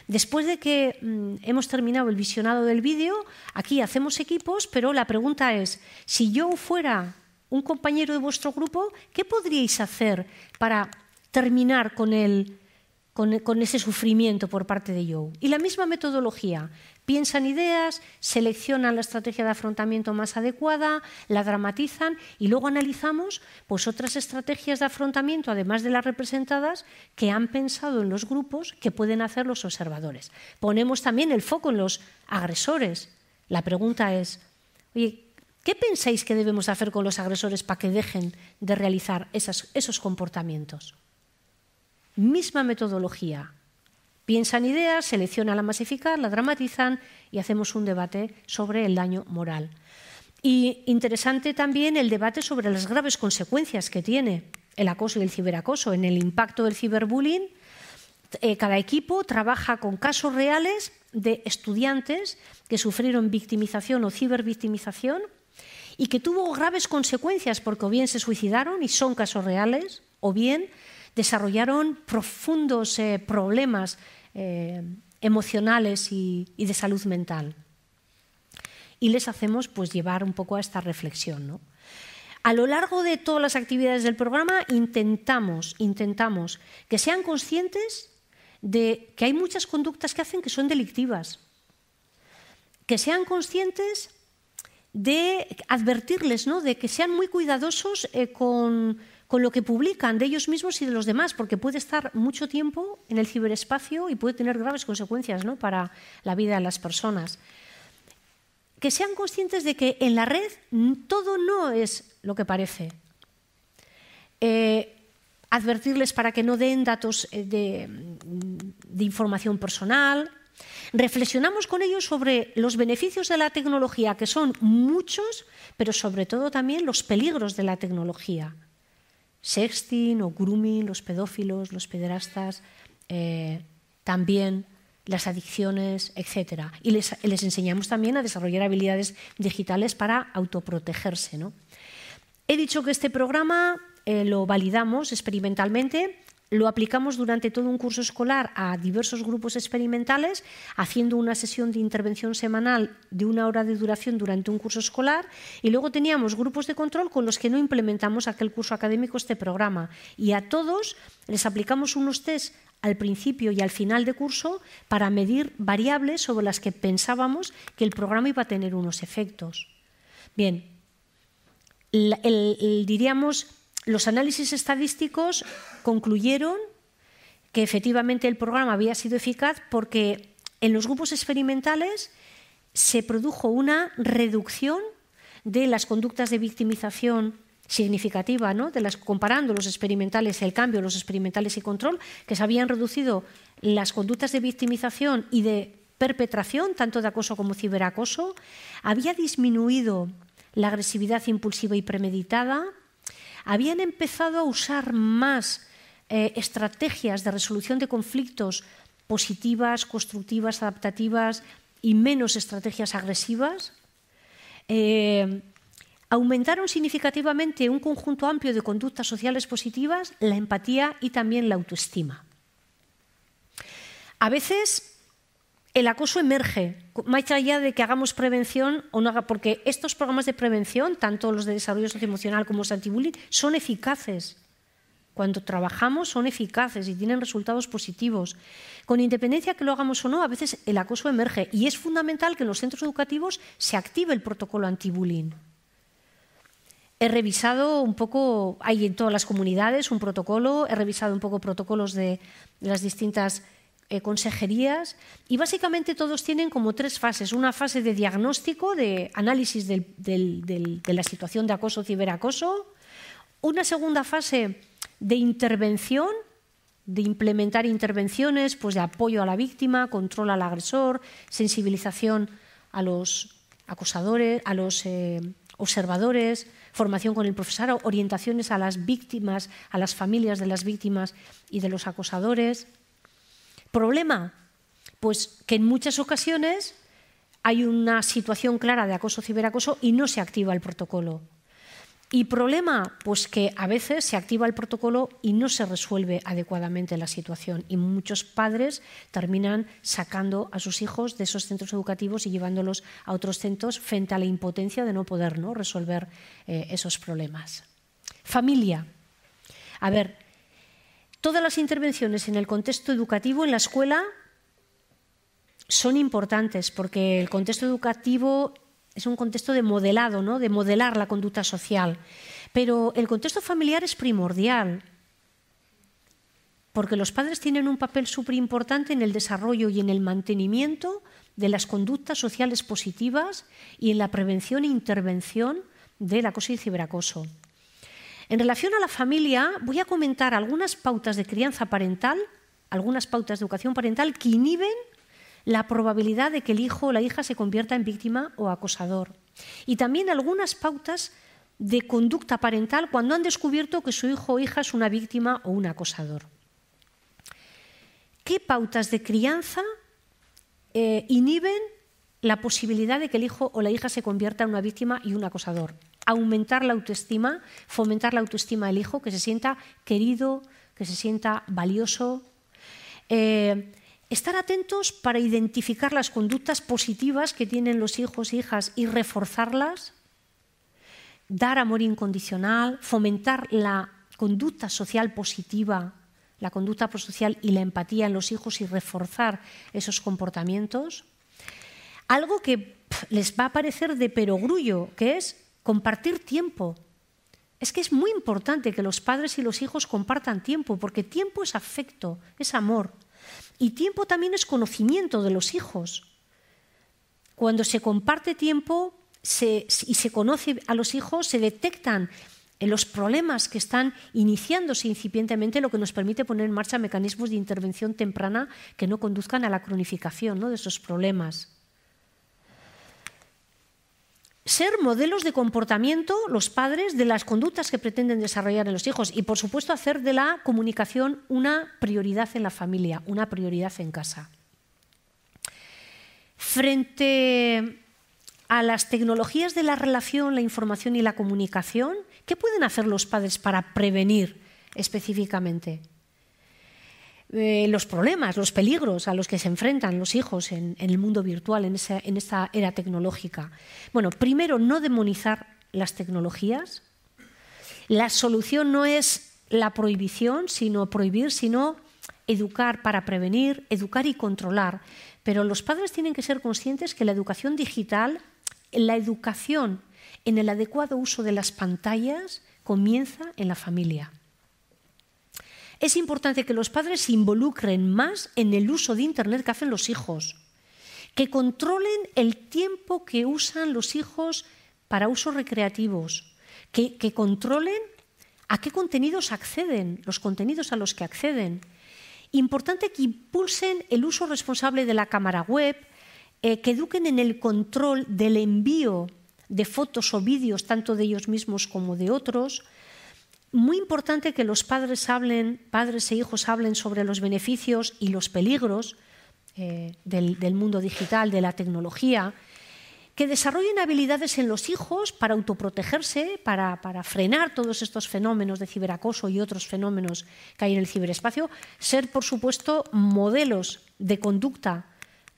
Después de que hemos terminado el visionado del vídeo, aquí hacemos equipos, pero la pregunta es, si yo fuera un compañero de vuestro grupo, ¿qué podríais hacer para terminar con ese sufrimiento por parte de Joe? Y la misma metodología. Piensan ideas, seleccionan la estrategia de afrontamiento más adecuada, la dramatizan y luego analizamos pues, otras estrategias de afrontamiento, además de las representadas, que han pensado en los grupos que pueden hacer los observadores. Ponemos también el foco en los agresores. La pregunta es, oye, ¿qué pensáis que debemos hacer con los agresores para que dejen de realizar esos comportamientos? Misma metodología. Piensan ideas, seleccionan la más eficaz, la dramatizan y hacemos un debate sobre el daño moral. Y interesante también el debate sobre las graves consecuencias que tiene el acoso y el ciberacoso. En el impacto del ciberbullying, cada equipo trabaja con casos reales de estudiantes que sufrieron victimización o cibervictimización y que tuvo graves consecuencias porque o bien se suicidaron y son casos reales o bien desarrollaron profundos problemas emocionales y de salud mental. Y les hacemos pues, llevar un poco a esta reflexión, ¿no? A lo largo de todas las actividades del programa intentamos que sean conscientes de que hay muchas conductas que hacen que son delictivas, que sean conscientes de advertirles, ¿no?, de que sean muy cuidadosos con lo que publican de ellos mismos y de los demás, porque puede estar mucho tiempo en el ciberespacio y puede tener graves consecuencias, ¿no?, para la vida de las personas. Que sean conscientes de que en la red todo no es lo que parece. Advertirles para que no den datos de información personal. Reflexionamos con ellos sobre los beneficios de la tecnología, que son muchos, pero sobre todo también los peligros de la tecnología. Sexting o grooming, los pedófilos, los pederastas, también las adicciones, etc. Y les enseñamos también a desarrollar habilidades digitales para autoprotegerse, ¿no? He dicho que este programa lo validamos experimentalmente, lo aplicamos durante todo un curso escolar a diversos grupos experimentales, haciendo una sesión de intervención semanal de 1 hora de duración durante un curso escolar, y luego teníamos grupos de control con los que no implementamos aquel curso académico este programa. Y a todos les aplicamos unos test al principio y al final de curso para medir variables sobre las que pensábamos que el programa iba a tener unos efectos. Bien, diríamos, los análisis estadísticos concluyeron que efectivamente el programa había sido eficaz porque en los grupos experimentales se produjo una reducción de las conductas de victimización significativa, ¿no?, comparando los experimentales, el cambio, los experimentales y control, que se habían reducido las conductas de victimización y de perpetración, tanto de acoso como ciberacoso, había disminuido la agresividad impulsiva y premeditada, habían empezado a usar más estrategias de resolución de conflictos positivas, constructivas, adaptativas y menos estrategias agresivas. Aumentaron significativamente un conjunto amplio de conductas sociales positivas, la empatía y también la autoestima. A veces el acoso emerge, más allá de que hagamos prevención o no haga, porque estos programas de prevención, tanto los de desarrollo socioemocional como los antibullying, son eficaces. Cuando trabajamos son eficaces y tienen resultados positivos. Con independencia que lo hagamos o no, a veces el acoso emerge y es fundamental que en los centros educativos se active el protocolo antibullying. He revisado un poco, hay en todas las comunidades un protocolo, he revisado un poco protocolos de las distintas consejerías y básicamente todos tienen como 3 fases. Una fase de diagnóstico, de análisis de la situación de acoso o ciberacoso. Una segunda fase de intervención, de implementar intervenciones pues de apoyo a la víctima, control al agresor, sensibilización a los acosadores, a los observadores, formación con el profesorado, orientaciones a las víctimas, a las familias de las víctimas y de los acosadores. ¿Problema? Pues que en muchas ocasiones hay una situación clara de acoso o ciberacoso y no se activa el protocolo. ¿Y problema? Pues que a veces se activa el protocolo y no se resuelve adecuadamente la situación y muchos padres terminan sacando a sus hijos de esos centros educativos y llevándolos a otros centros frente a la impotencia de no poder resolver esos problemas. Familia. A ver, todas las intervenciones en el contexto educativo, en la escuela, son importantes porque el contexto educativo es un contexto de modelado, ¿no? De modelar la conducta social. Pero el contexto familiar es primordial porque los padres tienen un papel súper importante en el desarrollo y en el mantenimiento de las conductas sociales positivas y en la prevención e intervención del acoso y ciberacoso. En relación a la familia, voy a comentar algunas pautas de crianza parental, algunas pautas de educación parental que inhiben la probabilidad de que el hijo o la hija se convierta en víctima o acosador. Y también algunas pautas de conducta parental cuando han descubierto que su hijo o hija es una víctima o un acosador. ¿Qué pautas de crianza inhiben la posibilidad de que el hijo o la hija se convierta en una víctima y un acosador? Aumentar la autoestima, fomentar la autoestima del hijo, que se sienta querido, que se sienta valioso. Estar atentos para identificar las conductas positivas que tienen los hijos e hijas y reforzarlas. Dar amor incondicional, fomentar la conducta social positiva, la conducta prosocial y la empatía en los hijos y reforzar esos comportamientos. Algo que les va a parecer de perogrullo, que es compartir tiempo. Es que es muy importante que los padres y los hijos compartan tiempo, porque tiempo es afecto, es amor. Y tiempo también es conocimiento de los hijos. Cuando se comparte tiempo y se conoce a los hijos, se detectan los problemas que están iniciándose incipientemente, lo que nos permite poner en marcha mecanismos de intervención temprana que no conduzcan a la cronificación, ¿no?, de esos problemas. Ser modelos de comportamiento, los padres, de las conductas que pretenden desarrollar en los hijos y, por supuesto, hacer de la comunicación una prioridad en la familia, una prioridad en casa. Frente a las tecnologías de la relación, la información y la comunicación, ¿qué pueden hacer los padres para prevenir específicamente los problemas, los peligros a los que se enfrentan los hijos en el mundo virtual, en esta era tecnológica? Bueno, primero, no demonizar las tecnologías. La solución no es la prohibición, sino prohibir, sino educar para prevenir, educar y controlar. Pero los padres tienen que ser conscientes que la educación digital, la educación en el adecuado uso de las pantallas, comienza en la familia. Es importante que los padres se involucren más en el uso de Internet que hacen los hijos, que controlen el tiempo que usan los hijos para usos recreativos, que controlen a qué contenidos acceden, los contenidos a los que acceden. Importante que impulsen el uso responsable de la cámara web, que eduquen en el control del envío de fotos o vídeos, tanto de ellos mismos como de otros. Muy importante que los padres e hijos hablen sobre los beneficios y los peligros del mundo digital, de la tecnología, que desarrollen habilidades en los hijos para autoprotegerse, para frenar todos estos fenómenos de ciberacoso y otros fenómenos que hay en el ciberespacio, ser, por supuesto, modelos de conducta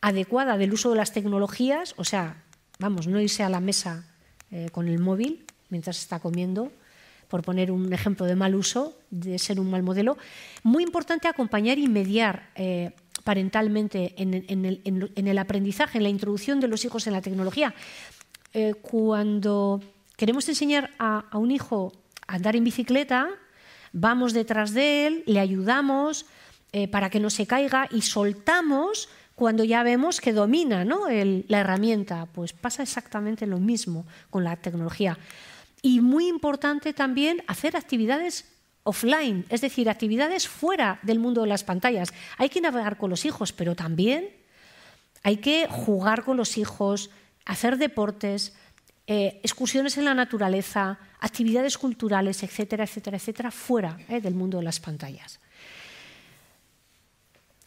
adecuada del uso de las tecnologías, o sea, vamos, no irse a la mesa con el móvil mientras está comiendo, por poner un ejemplo de mal uso, de ser un mal modelo. Muy importante acompañar y mediar parentalmente en el aprendizaje, en la introducción de los hijos en la tecnología. Cuando queremos enseñar a un hijo a andar en bicicleta, vamos detrás de él, le ayudamos para que no se caiga y soltamos cuando ya vemos que domina, ¿no?, la herramienta. Pues pasa exactamente lo mismo con la tecnología. Y muy importante también hacer actividades offline, es decir, actividades fuera del mundo de las pantallas. Hay que navegar con los hijos, pero también hay que jugar con los hijos, hacer deportes, excursiones en la naturaleza, actividades culturales, etcétera, etcétera, etcétera, fuera del mundo de las pantallas.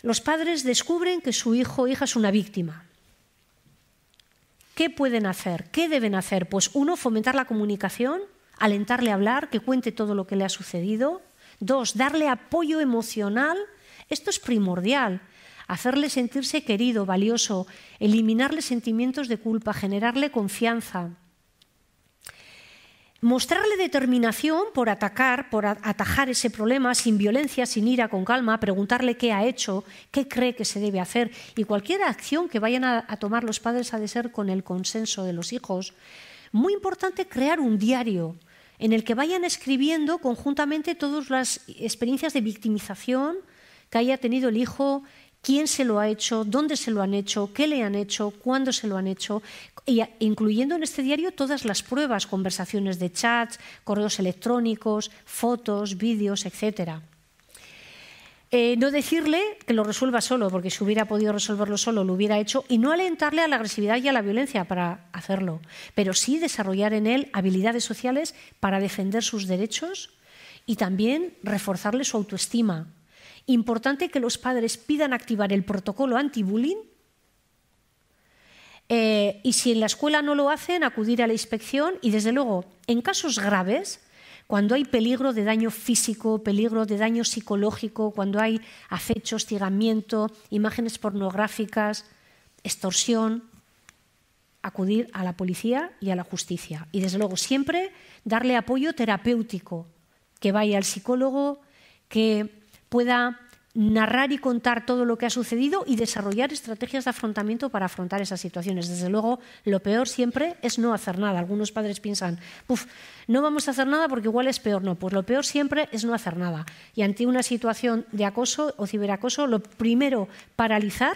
Los padres descubren que su hijo o hija es una víctima. ¿Qué pueden hacer? ¿Qué deben hacer? Pues uno, fomentar la comunicación, alentarle a hablar, que cuente todo lo que le ha sucedido. Dos, darle apoyo emocional. Esto es primordial. Hacerle sentirse querido, valioso, eliminarle sentimientos de culpa, generarle confianza. Mostrarle determinación por atajar ese problema sin violencia, sin ira, con calma, preguntarle qué ha hecho, qué cree que se debe hacer. Y cualquier acción que vayan a tomar los padres ha de ser con el consenso de los hijos. Muy importante crear un diario en el que vayan escribiendo conjuntamente todas las experiencias de victimización que haya tenido el hijo, quién se lo ha hecho, dónde se lo han hecho, qué le han hecho, cuándo se lo han hecho, incluyendo en este diario todas las pruebas, conversaciones de chats, correos electrónicos, fotos, vídeos, etc. No decirle que lo resuelva solo, porque si hubiera podido resolverlo solo lo hubiera hecho, y no alentarle a la agresividad y a la violencia para hacerlo, pero sí desarrollar en él habilidades sociales para defender sus derechos y también reforzarle su autoestima. Importante que los padres pidan activar el protocolo anti-bullying y si en la escuela no lo hacen, acudir a la inspección y, desde luego, en casos graves, cuando hay peligro de daño físico, peligro de daño psicológico, cuando hay acecho, hostigamiento, imágenes pornográficas, extorsión, acudir a la policía y a la justicia. Y, desde luego, siempre darle apoyo terapéutico, que vaya al psicólogo, que pueda narrar y contar todo lo que ha sucedido y desarrollar estrategias de afrontamiento para afrontar esas situaciones. Desde luego, lo peor siempre es no hacer nada. Algunos padres piensan, no vamos a hacer nada porque igual es peor. No, pues lo peor siempre es no hacer nada. Y ante una situación de acoso o ciberacoso, lo primero, paralizar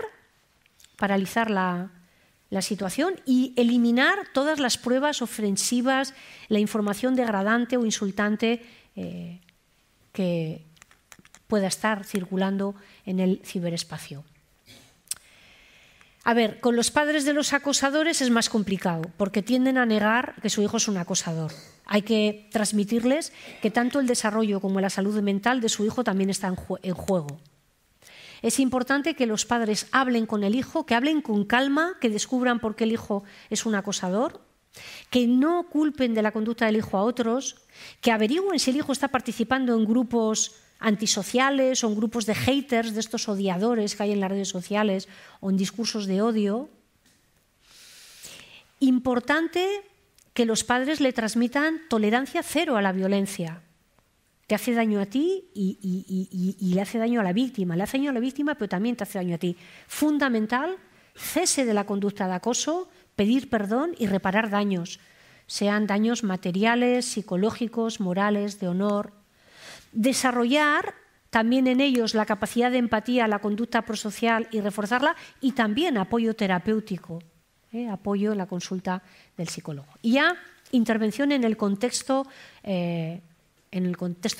la situación y eliminar todas las pruebas ofensivas, la información degradante o insultante que pueda estar circulando en el ciberespacio. A ver, con los padres de los acosadores es más complicado, porque tienden a negar que su hijo es un acosador. Hay que transmitirles que tanto el desarrollo como la salud mental de su hijo también está en juego. Es importante que los padres hablen con el hijo, que hablen con calma, que descubran por qué el hijo es un acosador, que no culpen de la conducta del hijo a otros, que averigüen si el hijo está participando en grupos antisociales o en grupos de haters, de estos odiadores que hay en las redes sociales o en discursos de odio. Importante que los padres le transmitan tolerancia cero a la violencia. Te hace daño a ti y le hace daño a la víctima. Le hace daño a la víctima, pero también te hace daño a ti. Fundamental, cese de la conducta de acoso, pedir perdón y reparar daños, sean daños materiales, psicológicos, morales, de honor. Desarrollar también en ellos la capacidad de empatía, la conducta prosocial y reforzarla, y también apoyo terapéutico, apoyo en la consulta del psicólogo. Y ya intervención en el contexto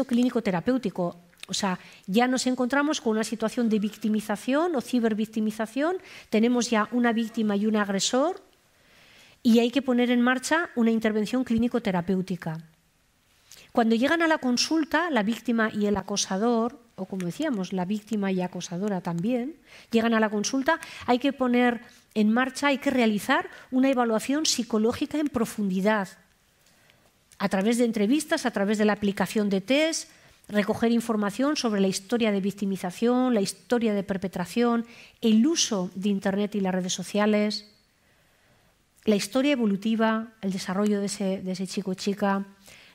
clínico terapéutico. O sea, ya nos encontramos con una situación de victimización o cibervictimización, tenemos ya una víctima y un agresor y hay que poner en marcha una intervención clínico terapéutica. Cuando llegan a la consulta, la víctima y el acosador, o como decíamos, la víctima y acosadora también, llegan a la consulta, hay que poner en marcha, hay que realizar una evaluación psicológica en profundidad, a través de entrevistas, a través de la aplicación de test, recoger información sobre la historia de victimización, la historia de perpetración, el uso de Internet y las redes sociales, la historia evolutiva, el desarrollo de ese chico o chica,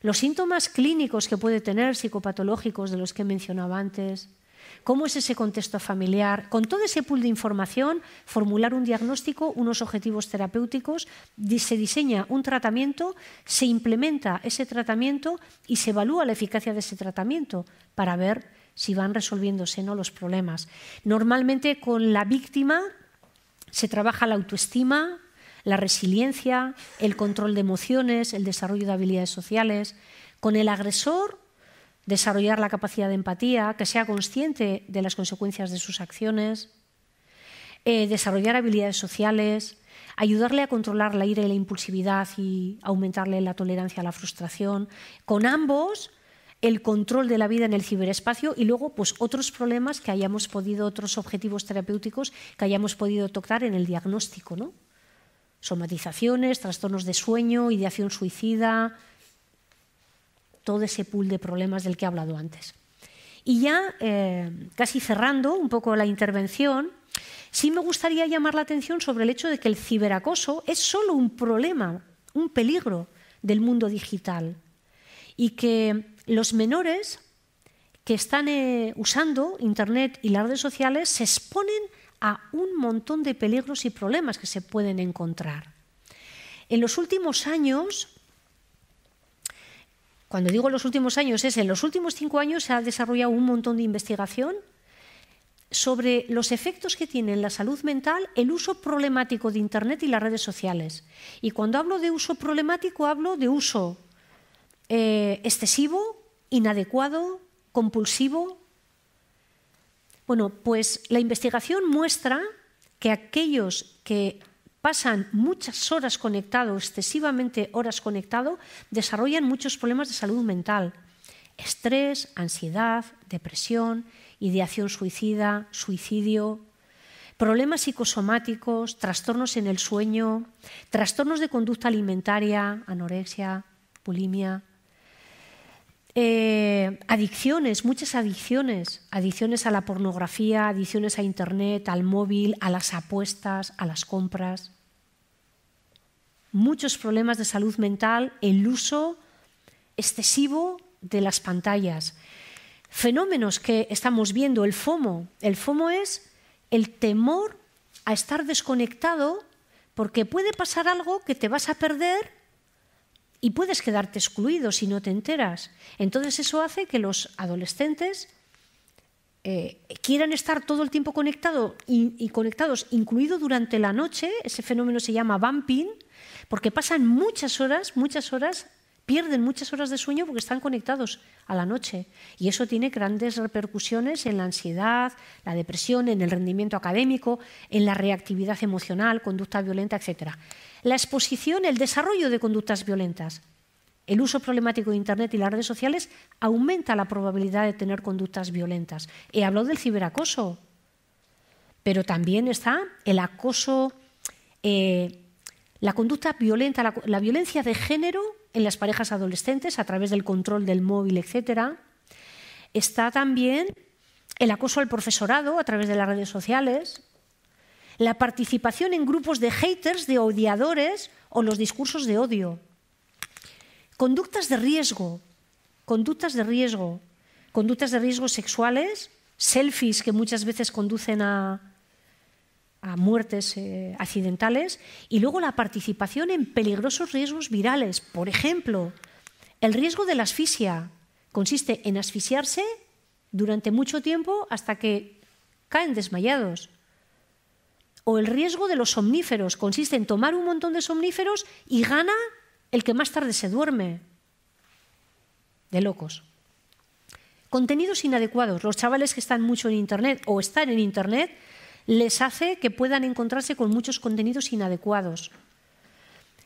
los síntomas clínicos que puede tener, psicopatológicos de los que mencionaba antes, cómo es ese contexto familiar. Con todo ese pool de información, formular un diagnóstico, unos objetivos terapéuticos, se diseña un tratamiento, se implementa ese tratamiento y se evalúa la eficacia de ese tratamiento para ver si van resolviéndose o no los problemas. Normalmente con la víctima se trabaja la autoestima, la resiliencia, el control de emociones, el desarrollo de habilidades sociales. Con el agresor, desarrollar la capacidad de empatía, que sea consciente de las consecuencias de sus acciones, desarrollar habilidades sociales, ayudarle a controlar la ira y la impulsividad y aumentarle la tolerancia a la frustración. Con ambos, el control de la vida en el ciberespacio y luego pues, otros problemas que hayamos podido, otros objetivos terapéuticos que hayamos podido tocar en el diagnóstico, ¿no? Somatizaciones, trastornos de sueño, ideación suicida, todo ese pool de problemas del que he hablado antes. Y ya casi cerrando un poco la intervención, sí me gustaría llamar la atención sobre el hecho de que el ciberacoso es solo un problema, un peligro del mundo digital y que los menores que están usando Internet y las redes sociales se exponen a un montón de peligros y problemas que se pueden encontrar. En los últimos años, cuando digo los últimos años, en los últimos 5 años se ha desarrollado un montón de investigación sobre los efectos que tiene en la salud mental el uso problemático de Internet y las redes sociales. Y cuando hablo de uso problemático, hablo de uso excesivo, inadecuado, compulsivo. Bueno, pues la investigación muestra que aquellos que pasan muchas horas conectado, excesivamente horas conectado, desarrollan muchos problemas de salud mental. Estrés, ansiedad, depresión, ideación suicida, suicidio, problemas psicosomáticos, trastornos en el sueño, trastornos de conducta alimentaria, anorexia, bulimia, adicciones, muchas adicciones, adicciones a la pornografía, adicciones a Internet, al móvil, a las apuestas, a las compras. Muchos problemas de salud mental, el uso excesivo de las pantallas. Fenómenos que estamos viendo, el FOMO. El FOMO es el temor a estar desconectado porque puede pasar algo que te vas a perder y puedes quedarte excluido si no te enteras. Entonces eso hace que los adolescentes quieran estar todo el tiempo conectados, incluido durante la noche. Ese fenómeno se llama bumping, porque pasan muchas horas, pierden muchas horas de sueño porque están conectados a la noche. Y eso tiene grandes repercusiones en la ansiedad, la depresión, en el rendimiento académico, en la reactividad emocional, conducta violenta, etc. La exposición, el desarrollo de conductas violentas. El uso problemático de Internet y las redes sociales aumenta la probabilidad de tener conductas violentas. He hablado del ciberacoso, pero también está el acoso, la conducta violenta, la violencia de género en las parejas adolescentes a través del control del móvil, etc. Está también el acoso al profesorado a través de las redes sociales, la participación en grupos de haters, de odiadores o los discursos de odio. Conductas de riesgo sexuales, selfies que muchas veces conducen a muertes accidentales, y luego la participación en peligrosos riesgos virales. Por ejemplo, el riesgo de la asfixia consiste en asfixiarse durante mucho tiempo hasta que caen desmayados. O el riesgo de los somníferos consiste en tomar un montón de somníferos y gana el que más tarde se duerme. De locos. Contenidos inadecuados. Los chavales que están mucho en Internet o están en Internet les hace que puedan encontrarse con muchos contenidos inadecuados.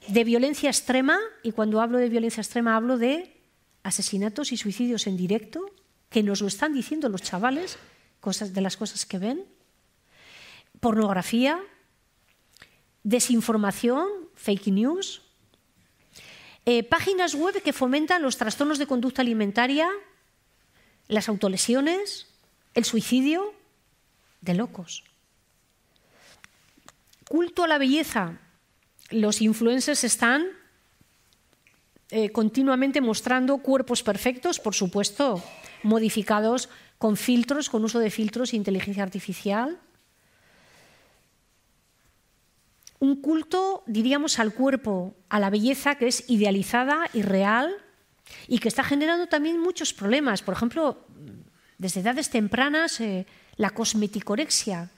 De violencia extrema, y cuando hablo de violencia extrema hablo de asesinatos y suicidios en directo, que nos lo están diciendo los chavales, de las cosas que ven, pornografía, desinformación, fake news, páginas web que fomentan los trastornos de conducta alimentaria, las autolesiones, el suicidio, de locos. Culto a la belleza. Los influencers están continuamente mostrando cuerpos perfectos, por supuesto, modificados con filtros, con uso de filtros e inteligencia artificial. Un culto, diríamos, al cuerpo, a la belleza que es idealizada y real y que está generando también muchos problemas. Por ejemplo, desde edades tempranas, la cosmeticorexia,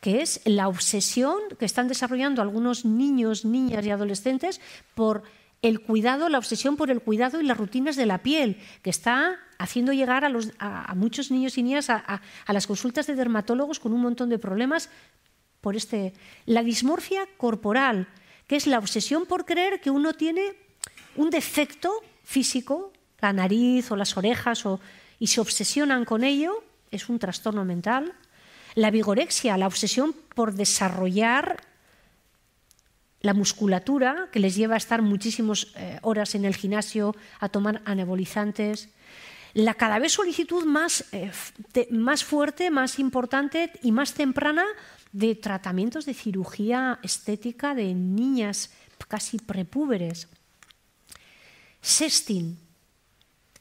que es la obsesión que están desarrollando algunos niños, niñas y adolescentes por el cuidado, la obsesión por el cuidado y las rutinas de la piel, que está haciendo llegar a muchos niños y niñas a las consultas de dermatólogos con un montón de problemas por la dismorfia corporal, que es la obsesión por creer que uno tiene un defecto físico, la nariz o las orejas, y se obsesionan con ello, es un trastorno mental. La vigorexia, la obsesión por desarrollar la musculatura, que les lleva a estar muchísimas horas en el gimnasio, a tomar anabolizantes. La cada vez solicitud más fuerte, más importante y más temprana de tratamientos de cirugía estética de niñas casi prepúberes. Sexting.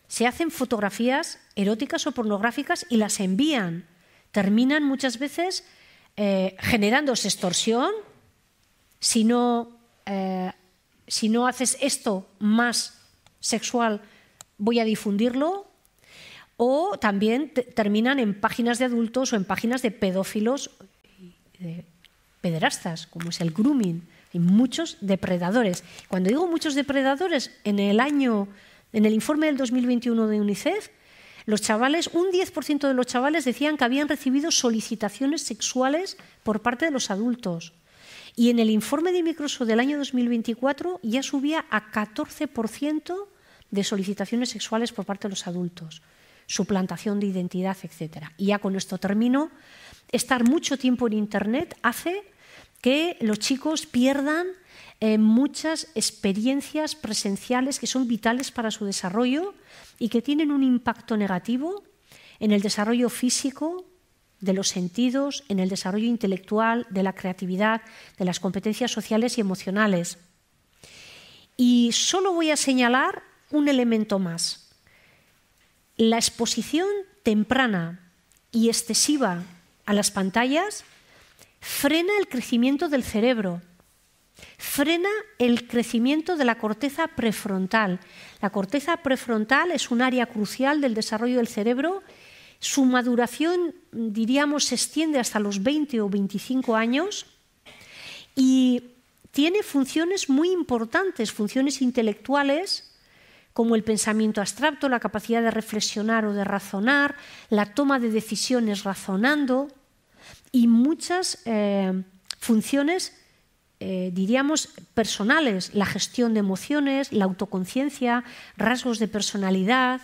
Se hacen fotografías eróticas o pornográficas y las envían. Terminan muchas veces generando sextorsión. Si no haces esto más sexual, voy a difundirlo. O también terminan en páginas de adultos o en páginas de pedófilos, de pederastas, como es el grooming. Hay muchos depredadores. Cuando digo muchos depredadores, en el informe del 2021 de UNICEF, un 10% de los chavales decían que habían recibido solicitaciones sexuales por parte de los adultos. Y en el informe de Microsoft del año 2024 ya subía a 14% de solicitaciones sexuales por parte de los adultos. Suplantación de identidad, etc. Y ya con esto termino. Estar mucho tiempo en Internet hace que los chicos pierdan muchas experiencias presenciales que son vitales para su desarrollo y que tienen un impacto negativo en el desarrollo físico, de los sentidos, en el desarrollo intelectual, de la creatividad, de las competencias sociales y emocionales. Y solo voy a señalar un elemento más. La exposición temprana y excesiva a las pantallas frena el crecimiento del cerebro, frena el crecimiento de la corteza prefrontal. La corteza prefrontal es un área crucial del desarrollo del cerebro. Su maduración, diríamos, se extiende hasta los 20 o 25 años y tiene funciones muy importantes, funciones intelectuales, como el pensamiento abstracto, la capacidad de reflexionar o de razonar, la toma de decisiones razonando y muchas funciones, diríamos, personales, la gestión de emociones, la autoconciencia, rasgos de personalidad.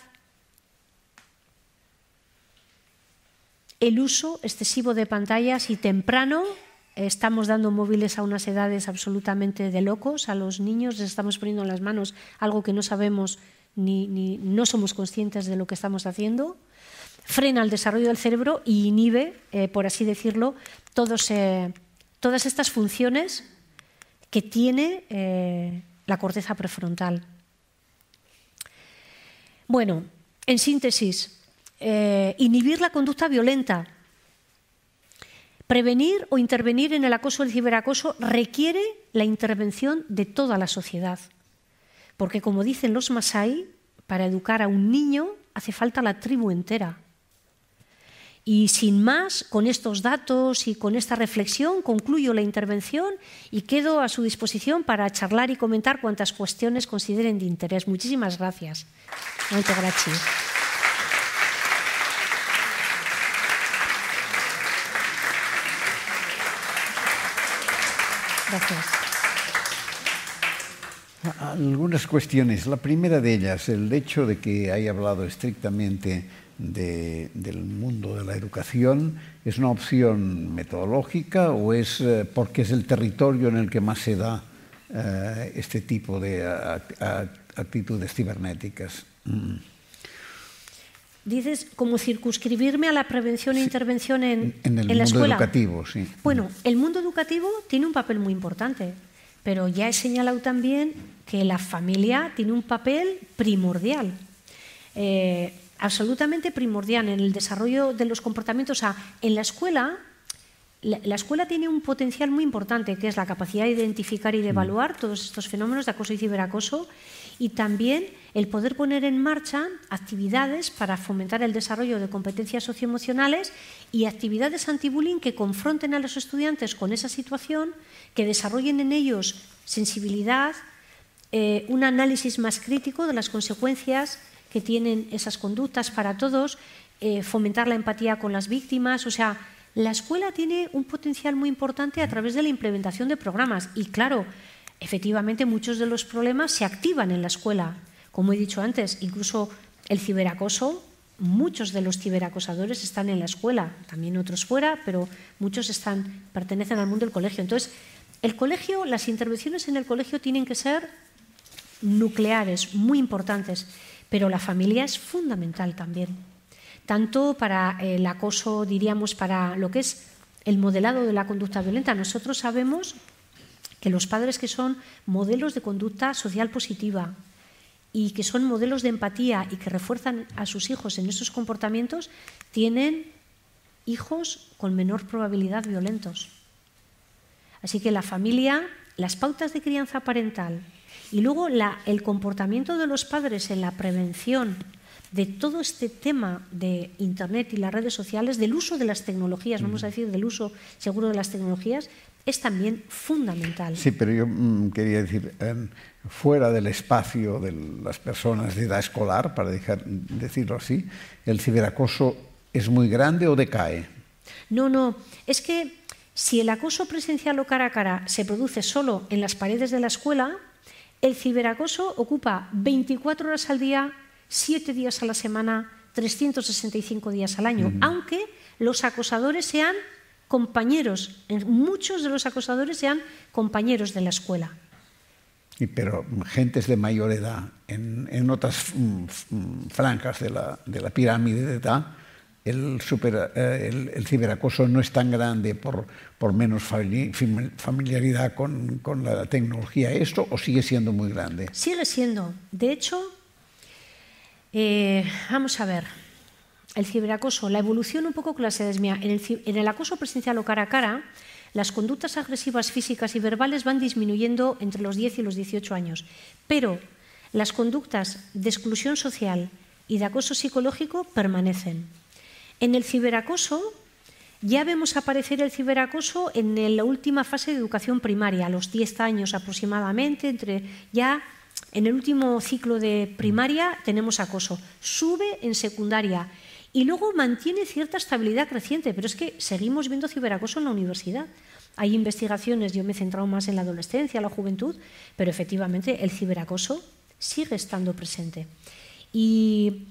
El uso excesivo de pantallas y temprano. Estamos dando móviles a unas edades absolutamente de locos. A los niños les estamos poniendo en las manos algo que no sabemos ni no somos conscientes de lo que estamos haciendo. Frena el desarrollo del cerebro y inhibe, por así decirlo, todas estas funciones que tiene la corteza prefrontal. Bueno, en síntesis, inhibir la conducta violenta. Prevenir o intervenir en el acoso o el ciberacoso requiere la intervención de toda la sociedad. Porque, como dicen los masái, para educar a un niño hace falta la tribu entera. Y sin más, con estos datos y con esta reflexión, concluyo la intervención y quedo a su disposición para charlar y comentar cuantas cuestiones consideren de interés. Muchísimas gracias. Muchas gracias. Gracias. Algunas cuestiones. La primera de ellas, el hecho de que haya hablado estrictamente del mundo de la educación, ¿es una opción metodológica o es porque es el territorio en el que más se da este tipo de actitudes cibernéticas? Dices, como circunscribirme a la prevención e intervención en el la escuela. mundo educativo, sí. Bueno, el mundo educativo tiene un papel muy importante, pero ya he señalado también que la familia tiene un papel primordial, absolutamente primordial en el desarrollo de los comportamientos. O sea, en la escuela tiene un potencial muy importante, que es la capacidad de identificar y de evaluar todos estos fenómenos de acoso y ciberacoso, y también el poder poner en marcha actividades para fomentar el desarrollo de competencias socioemocionales y actividades anti-bullying que confronten a los estudiantes con esa situación, que desarrollen en ellos sensibilidad, un análisis más crítico de las consecuencias que tienen esas conductas para todos, fomentar la empatía con las víctimas. O sea, la escuela tiene un potencial muy importante a través de la implementación de programas y, claro, efectivamente muchos de los problemas se activan en la escuela. Como he dicho antes, incluso el ciberacoso, muchos de los ciberacosadores están en la escuela, también otros fuera, pero muchos pertenecen al mundo del colegio. Entonces, el colegio, las intervenciones en el colegio tienen que ser nucleares, muy importantes, pero la familia es fundamental también, tanto para el acoso, diríamos, para lo que es el modelado de la conducta violenta. Nosotros sabemos que los padres que son modelos de conducta social positiva y que son modelos de empatía y que refuerzan a sus hijos en esos comportamientos, tienen hijos con menor probabilidad violentos. Así que la familia, las pautas de crianza parental y luego el comportamiento de los padres en la prevención de todo este tema de Internet y las redes sociales, del uso de las tecnologías, vamos a decir, del uso seguro de las tecnologías, es también fundamental. Sí, pero yo quería decir, fuera del espacio de las personas de edad escolar, para decirlo así, ¿el ciberacoso es muy grande o decae? No, es que si el acoso presencial o cara a cara se produce solo en las paredes de la escuela, el ciberacoso ocupa 24 horas al día, 7 días a la semana, 365 días al año, aunque los acosadores sean compañeros, muchos de los acosadores sean compañeros de la escuela. Pero gentes de mayor edad, en otras franjas de la pirámide de edad, el ciberacoso no es tan grande por menos familiaridad con la tecnología. ¿Esto o sigue siendo muy grande? Sigue siendo. De hecho, vamos a ver, el ciberacoso, la evolución un poco con las edades. Mira, en el acoso presencial o cara a cara, las conductas agresivas físicas y verbales van disminuyendo entre los 10 y los 18 años, pero las conductas de exclusión social y de acoso psicológico permanecen. En el ciberacoso ya vemos aparecer el ciberacoso en la última fase de educación primaria, a los 10 años aproximadamente, ya en el último ciclo de primaria tenemos acoso, sube en secundaria y luego mantiene cierta estabilidad creciente, pero es que seguimos viendo ciberacoso en la universidad. Hay investigaciones, yo me he centrado más en la adolescencia, la juventud, pero efectivamente el ciberacoso sigue estando presente. Y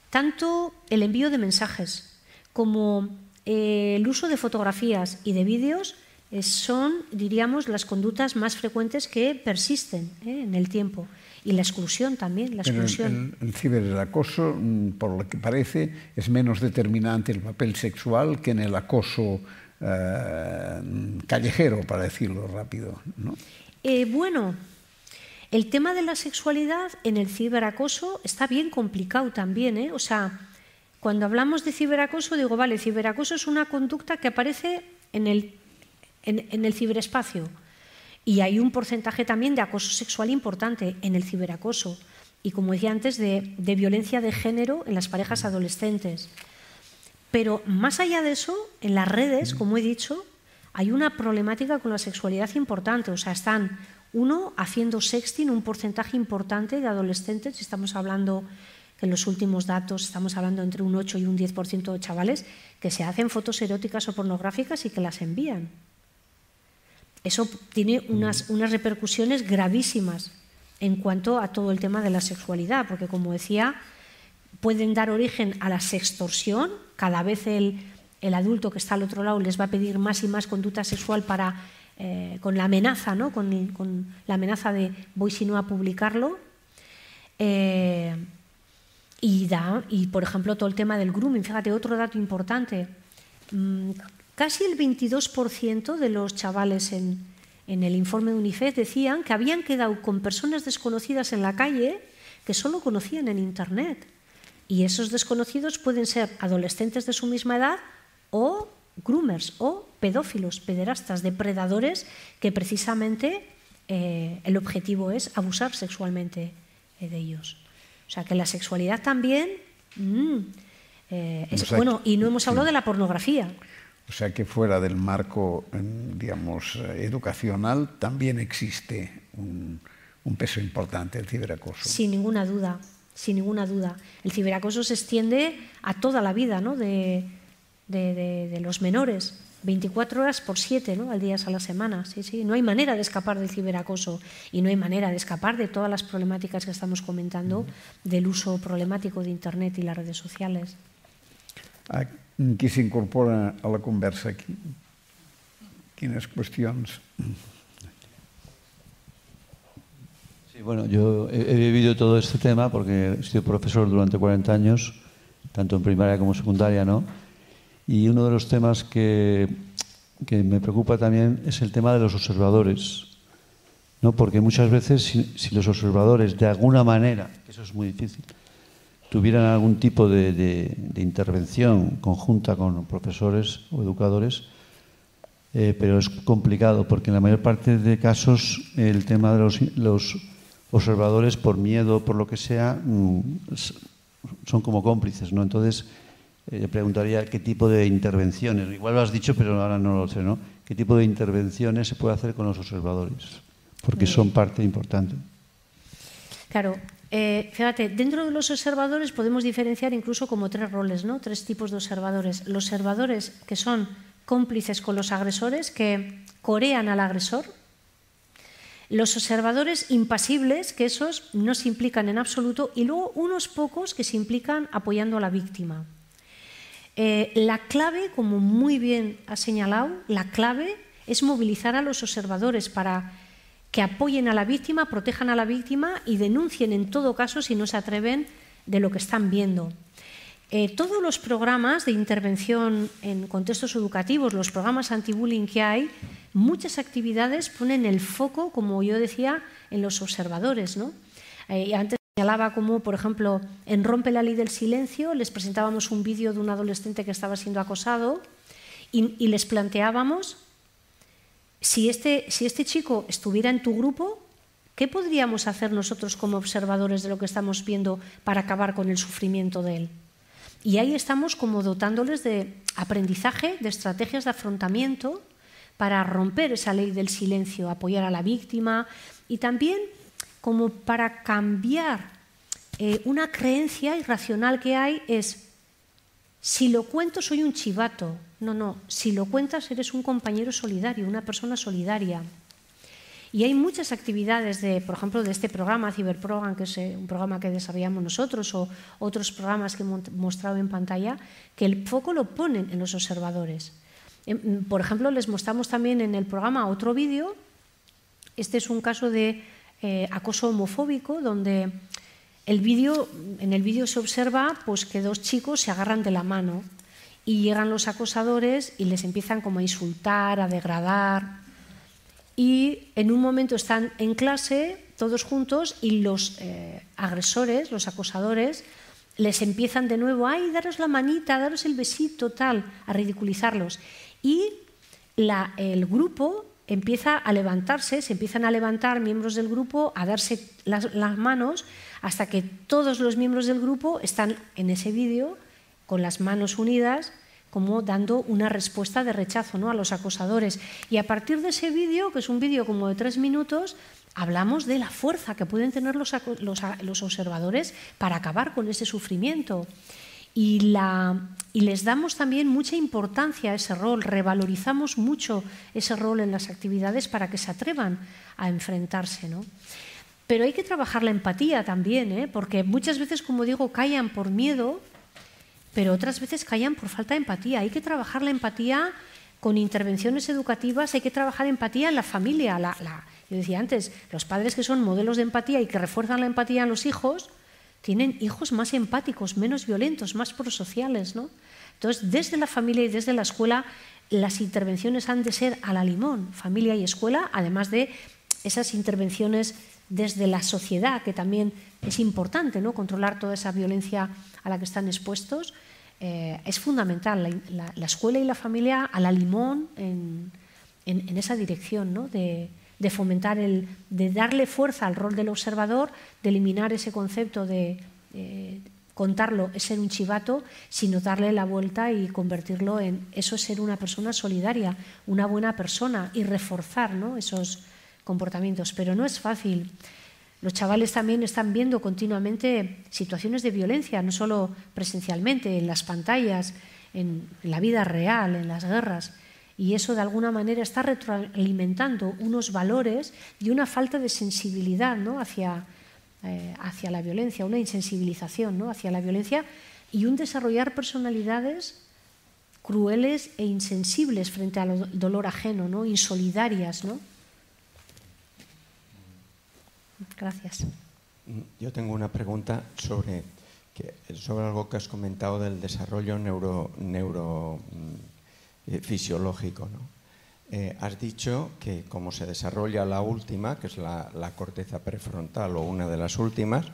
tanto el envío de mensajes como el uso de fotografías y de vídeos son, diríamos, las conductas más frecuentes que persisten en el tiempo. Y la exclusión también, la exclusión. El ciberacoso, por lo que parece, es menos determinante el papel sexual que en el acoso callejero, para decirlo rápido, ¿no? Bueno, el tema de la sexualidad en el ciberacoso está bien complicado también, ¿eh? O sea, cuando hablamos de ciberacoso, digo, vale, ciberacoso es una conducta que aparece en el ciberespacio. Y hay un porcentaje también de acoso sexual importante en el ciberacoso. Y como decía antes, de violencia de género en las parejas adolescentes. Pero más allá de eso, en las redes, como he dicho, hay una problemática con la sexualidad importante. O sea, están, haciendo sexting, un porcentaje importante de adolescentes, si estamos hablando, que en los últimos datos estamos hablando entre un 8 y un 10% de chavales que se hacen fotos eróticas o pornográficas y que las envían. Eso tiene unas repercusiones gravísimas en cuanto a todo el tema de la sexualidad, porque como decía, pueden dar origen a la sextorsión. Cada vez el adulto que está al otro lado les va a pedir más y más conducta sexual con la amenaza, ¿no? con la amenaza de voy si no a publicarlo. Y, por ejemplo, todo el tema del grooming. Fíjate, otro dato importante. Casi el 22% de los chavales en el informe de UNICEF decían que habían quedado con personas desconocidas en la calle que solo conocían en Internet. Y esos desconocidos pueden ser adolescentes de su misma edad o groomers o pedófilos, pederastas, depredadores que precisamente el objetivo es abusar sexualmente de ellos. O sea que la sexualidad también bueno, y no hemos hablado de la pornografía. O sea que fuera del marco, digamos, educacional también existe un peso importante el ciberacoso. Sin ninguna duda, sin ninguna duda. El ciberacoso se extiende a toda la vida, ¿no? de los menores, 24 horas por 7, ¿no? Al día a la semana. Sí, sí. No hay manera de escapar del ciberacoso y no hay manera de escapar de todas las problemáticas que estamos comentando del uso problemático de Internet y las redes sociales. Qui s'incorpora a la conversa aquí? Quines qüestions? Sí, bueno, yo he vivido todo este tema porque he sido profesor durante 40 años, tanto en primaria como secundaria, ¿no? Y uno de los temas que me preocupa también es el tema de los observadores, ¿no? Porque muchas veces si los observadores de alguna manera, que eso es muy difícil, tuvieran algún tipo de intervención conjunta con profesores o educadores, pero es complicado porque en la mayor parte de casos el tema de los observadores, por miedo, por lo que sea, son como cómplices, ¿no? Entonces, le preguntaría qué tipo de intervenciones, igual lo has dicho, pero ahora no lo sé, ¿no? ¿Qué tipo de intervenciones se puede hacer con los observadores? Porque son parte importante. Claro. Fíjate, dentro de los observadores podemos diferenciar incluso como 3 roles, ¿no? 3 tipos de observadores. Los observadores que son cómplices con los agresores, que corean al agresor. Los observadores impasibles, que esos no se implican en absoluto. Y luego unos pocos que se implican apoyando a la víctima. La clave, como muy bien ha señalado, la clave es movilizar a los observadores para que apoyen a la víctima, protejan a la víctima y denuncien en todo caso si no se atreven de lo que están viendo. Todos los programas de intervención en contextos educativos, los programas anti-bullying que hay, muchas actividades ponen el foco, como yo decía, en los observadores, ¿no? Antes señalaba como, por ejemplo, en Rompe la ley del silencio, les presentábamos un vídeo de un adolescente que estaba siendo acosado y les planteábamos: si este chico estuviera en tu grupo, ¿qué podríamos hacer nosotros como observadores de lo que estamos viendo para acabar con el sufrimiento de él? Y ahí estamos como dotándoles de aprendizaje, de estrategias de afrontamiento para romper esa ley del silencio, apoyar a la víctima y también como para cambiar una creencia irracional que hay es: si lo cuento soy un chivato. No, si lo cuentas eres un compañero solidario, una persona solidaria. Y hay muchas actividades, por ejemplo, de este programa, Ciberprogram, que es un programa que desarrollamos nosotros, o otros programas que hemos mostrado en pantalla, que el foco lo ponen en los observadores. Por ejemplo, les mostramos también en el programa otro vídeo. Este es un caso de acoso homofóbico, donde en el vídeo se observa pues, que 2 chicos se agarran de la mano y llegan los acosadores y les empiezan como a insultar, a degradar. Y en un momento están en clase todos juntos y los agresores, los acosadores, les empiezan de nuevo: ¡ay, daros la manita, daros el besito, tal!, a ridiculizarlos. Y el grupo empieza a levantarse, se empiezan a levantar miembros del grupo, a darse las manos, hasta que todos los miembros del grupo están en ese vídeo con las manos unidas, como dando una respuesta de rechazo, ¿no?, a los acosadores. Y a partir de ese vídeo, que es un vídeo como de 3 minutos, hablamos de la fuerza que pueden tener los observadores para acabar con ese sufrimiento. Y les damos también mucha importancia a ese rol, revalorizamos mucho ese rol en las actividades para que se atrevan a enfrentarse, ¿no? Pero hay que trabajar la empatía también, porque muchas veces, como digo, callan por miedo, pero otras veces callan por falta de empatía. Hay que trabajar la empatía con intervenciones educativas, hay que trabajar empatía en la familia. Yo decía antes, los padres que son modelos de empatía y que refuerzan la empatía en los hijos, tienen hijos más empáticos, menos violentos, más prosociales, ¿no? Entonces, desde la familia y desde la escuela, las intervenciones han de ser a la limón, familia y escuela, además de esas intervenciones desde la sociedad, que también es importante, ¿no? Controlar toda esa violencia a la que están expuestos. Es fundamental la escuela y la familia a la limón en esa dirección, ¿no? De fomentar, de darle fuerza al rol del observador, de eliminar ese concepto de contarlo es ser un chivato, sino darle la vuelta y convertirlo en eso, es ser una persona solidaria, una buena persona, y reforzar, ¿no? Esos comportamientos. Pero no es fácil. Los chavales también están viendo continuamente situaciones de violencia, no solo presencialmente, en las pantallas, en la vida real, en las guerras. Y eso de alguna manera está retroalimentando unos valores y una falta de sensibilidad, ¿no? hacia la violencia, una insensibilización, ¿no? hacia la violencia, y un desarrollar personalidades crueles e insensibles frente al dolor ajeno, ¿no? Insolidarias, ¿no? Gracias. Yo tengo una pregunta sobre algo que has comentado del desarrollo neurofisiológico, ¿no? Has dicho que como se desarrolla la última, que es la corteza prefrontal, o una de las últimas,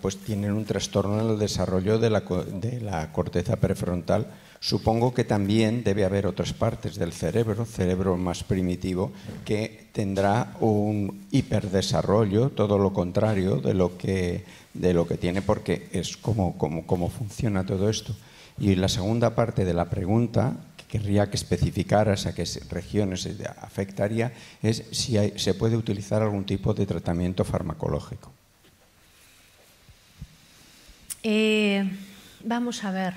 pues tienen un trastorno en el desarrollo de la corteza prefrontal. Supongo que también debe haber otras partes del cerebro más primitivo, que tendrá un hiperdesarrollo, todo lo contrario de lo que tiene, porque es cómo funciona todo esto. Y la segunda parte de la pregunta, que querría que especificaras a qué regiones afectaría, es si se puede utilizar algún tipo de tratamiento farmacológico. Vamos a ver.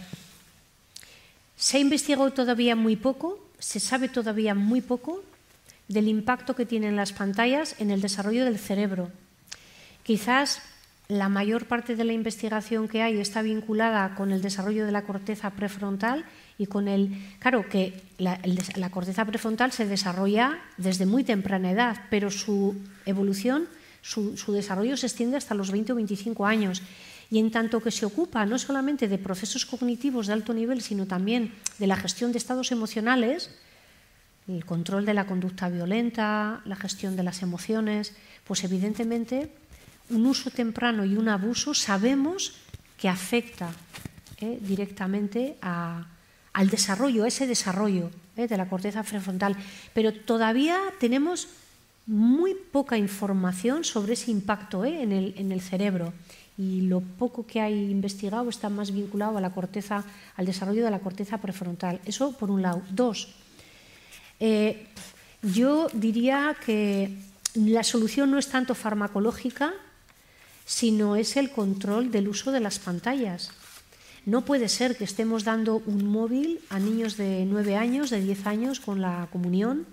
Se ha investigado todavía muy poco, se sabe todavía muy poco del impacto que tienen las pantallas en el desarrollo del cerebro. Quizás la mayor parte de la investigación que hay está vinculada con el desarrollo de la corteza prefrontal y con claro que la corteza prefrontal se desarrolla desde muy temprana edad, pero su evolución, su desarrollo se extiende hasta los 20 o 25 años. Y en tanto que se ocupa no solamente de procesos cognitivos de alto nivel, sino también de la gestión de estados emocionales, el control de la conducta violenta, la gestión de las emociones, pues evidentemente un uso temprano y un abuso sabemos que afecta directamente al desarrollo, a ese desarrollo de la corteza prefrontal. Pero todavía tenemos muy poca información sobre ese impacto en el cerebro. Y lo poco que hay investigado está más vinculado a al desarrollo de la corteza prefrontal. Eso por un lado. Dos, yo diría que la solución no es tanto farmacológica, sino es el control del uso de las pantallas. No puede ser que estemos dando un móvil a niños de 9 años, de 10 años con la comunión,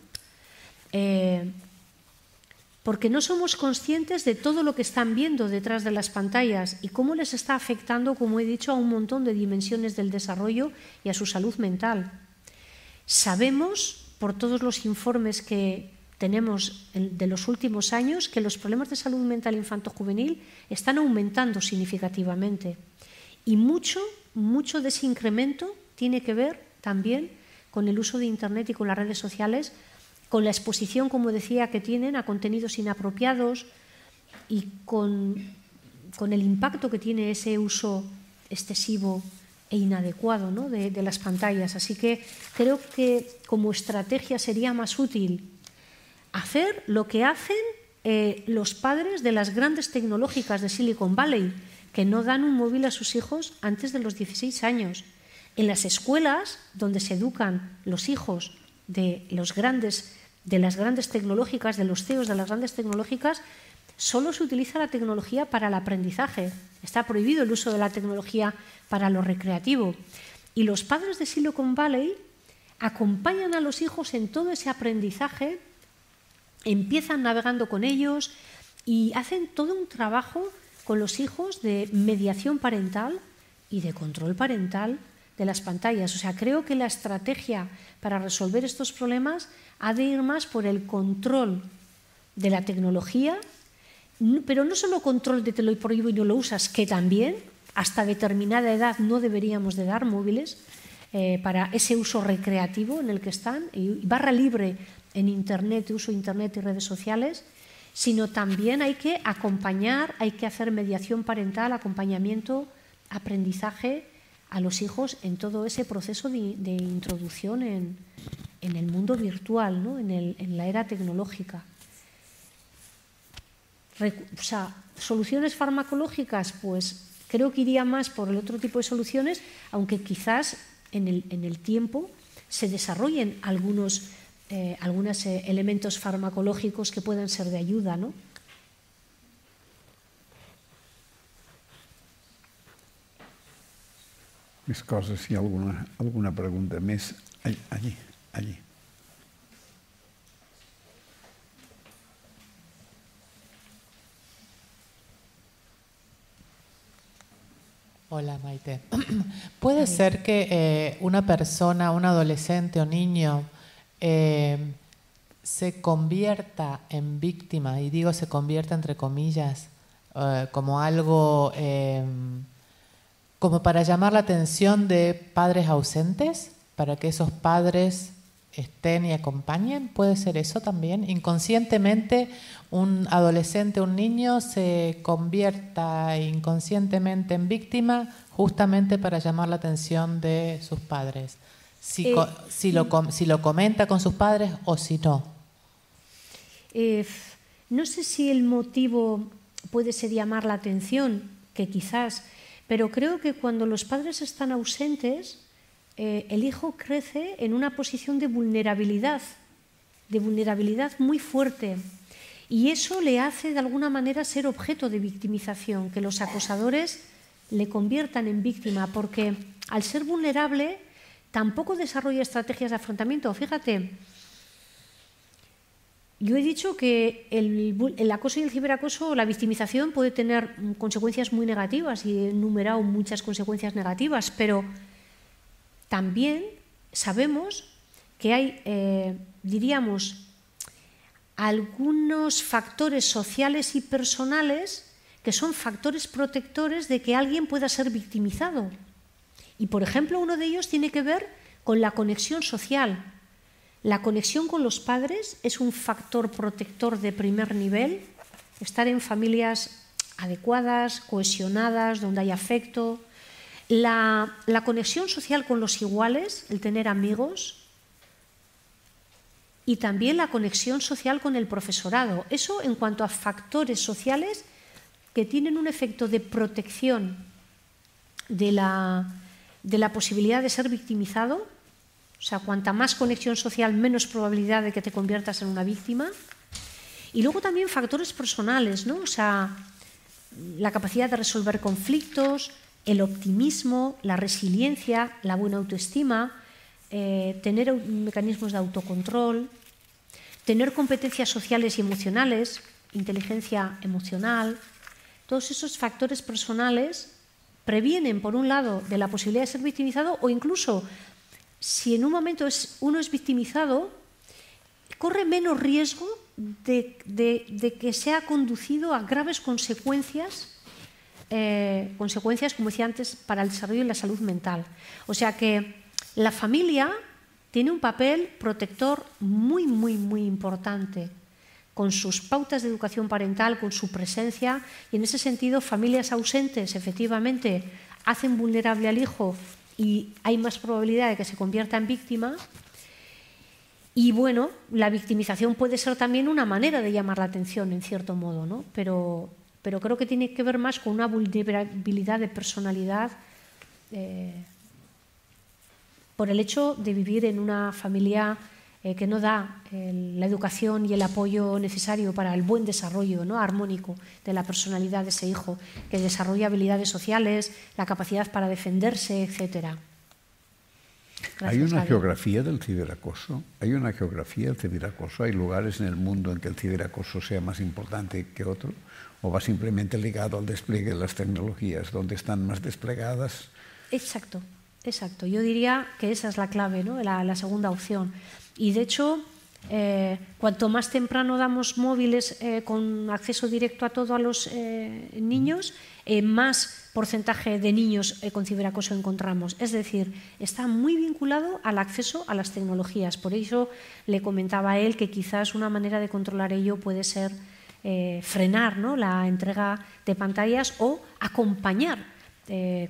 porque no somos conscientes de todo lo que están viendo detrás de las pantallas y cómo les está afectando, como he dicho, a un montón de dimensiones del desarrollo y a su salud mental. Sabemos, por todos los informes que tenemos de los últimos años, que los problemas de salud mental infanto-juvenil están aumentando significativamente. Y mucho de ese incremento tiene que ver también con el uso de Internet y con las redes sociales, con la exposición, como decía, que tienen a contenidos inapropiados y con el impacto que tiene ese uso excesivo e inadecuado, ¿no? de las pantallas. Así que creo que como estrategia sería más útil hacer lo que hacen los padres de las grandes tecnológicas de Silicon Valley, que no dan un móvil a sus hijos antes de los 16 años. En las escuelas donde se educan los hijos de las grandes tecnológicas, de los CEOs de las grandes tecnológicas, solo se utiliza la tecnología para el aprendizaje. Está prohibido el uso de la tecnología para lo recreativo. Y los padres de Silicon Valley acompañan a los hijos en todo ese aprendizaje, empiezan navegando con ellos, y hacen todo un trabajo con los hijos de mediación parental y de control parental de las pantallas. O sea, creo que la estrategia para resolver estos problemas ha de ir más por el control de la tecnología, pero no solo control de te lo prohíbo y no lo usas, que también hasta determinada edad no deberíamos de dar móviles para ese uso recreativo en el que están, y barra libre en Internet, uso de Internet y redes sociales, sino también hay que acompañar, hay que hacer mediación parental, acompañamiento, aprendizaje a los hijos en todo ese proceso de introducción en el mundo virtual, ¿no? en la era tecnológica. O sea, soluciones farmacológicas, pues creo que iría más por el otro tipo de soluciones, aunque quizás en el tiempo se desarrollen algunos elementos farmacológicos que puedan ser de ayuda, ¿no? Més coses, si hi ha alguna pregunta més. Allí. Hola, Maite. ¿Puede ser que una persona, un adolescente o niño se convierta en víctima, y digo se convierta entre comillas, como algo, como para llamar la atención de padres ausentes, para que esos padres estén y acompañen? ¿Puede ser eso también? Inconscientemente un adolescente, un niño se convierta inconscientemente en víctima justamente para llamar la atención de sus padres. Si lo comenta con sus padres o si no. No sé si el motivo puede ser llamar la atención, que quizás, pero creo que cuando los padres están ausentes, el hijo crece en una posición de vulnerabilidad muy fuerte, y eso le hace de alguna manera ser objeto de victimización, que los acosadores le conviertan en víctima, porque al ser vulnerable tampoco desarrolla estrategias de afrontamiento. Fíjate, yo he dicho que el acoso y el ciberacoso, la victimización puede tener consecuencias muy negativas, y he enumerado muchas consecuencias negativas, pero también sabemos que hay, diríamos, algunos factores sociales y personales que son factores protectores de que alguien pueda ser victimizado. Y, por ejemplo, uno de ellos tiene que ver con la conexión social. La conexión con los padres es un factor protector de primer nivel. Estar en familias adecuadas, cohesionadas, donde hay afecto. La conexión social con los iguales, el tener amigos. Y también la conexión social con el profesorado. Eso en cuanto a factores sociales que tienen un efecto de protección de la posibilidad de ser victimizado. O sea, cuanta más conexión social, menos probabilidad de que te conviertas en una víctima. Y luego también factores personales, ¿no? O sea, la capacidad de resolver conflictos, el optimismo, la resiliencia, la buena autoestima, tener mecanismos de autocontrol, tener competencias sociales y emocionales, inteligencia emocional. Todos esos factores personales previenen, por un lado, de la posibilidad de ser victimizado, o incluso, si en un momento uno es victimizado, corre menos riesgo de que sea conducido a graves consecuencias, como decía antes, para el desarrollo y la salud mental. O sea que la familia tiene un papel protector muy, muy, muy importante, con sus pautas de educación parental, con su presencia, y en ese sentido familias ausentes efectivamente hacen vulnerable al hijo y hay más probabilidad de que se convierta en víctima. Y bueno, la victimización puede ser también una manera de llamar la atención en cierto modo, ¿no? Pero creo que tiene que ver más con una vulnerabilidad de personalidad por el hecho de vivir en una familia que no da la educación y el apoyo necesario para el buen desarrollo, ¿no?, armónico de la personalidad de ese hijo, que desarrolla habilidades sociales, la capacidad para defenderse, etc. Hay una geografía del ciberacoso. Hay una geografía del ciberacoso. Hay lugares en el mundo en que el ciberacoso sea más importante que otro, o va simplemente ligado al despliegue de las tecnologías, donde están más desplegadas. Exacto, exacto. Yo diría que esa es la clave, ¿no? La segunda opción. Y de hecho, cuanto más temprano damos móviles con acceso directo a todo a los niños, más porcentaje de niños con ciberacoso encontramos. Es decir, está muy vinculado al acceso a las tecnologías. Por eso le comentaba a él que quizás una manera de controlar ello puede ser frenar, ¿no?, la entrega de pantallas o acompañar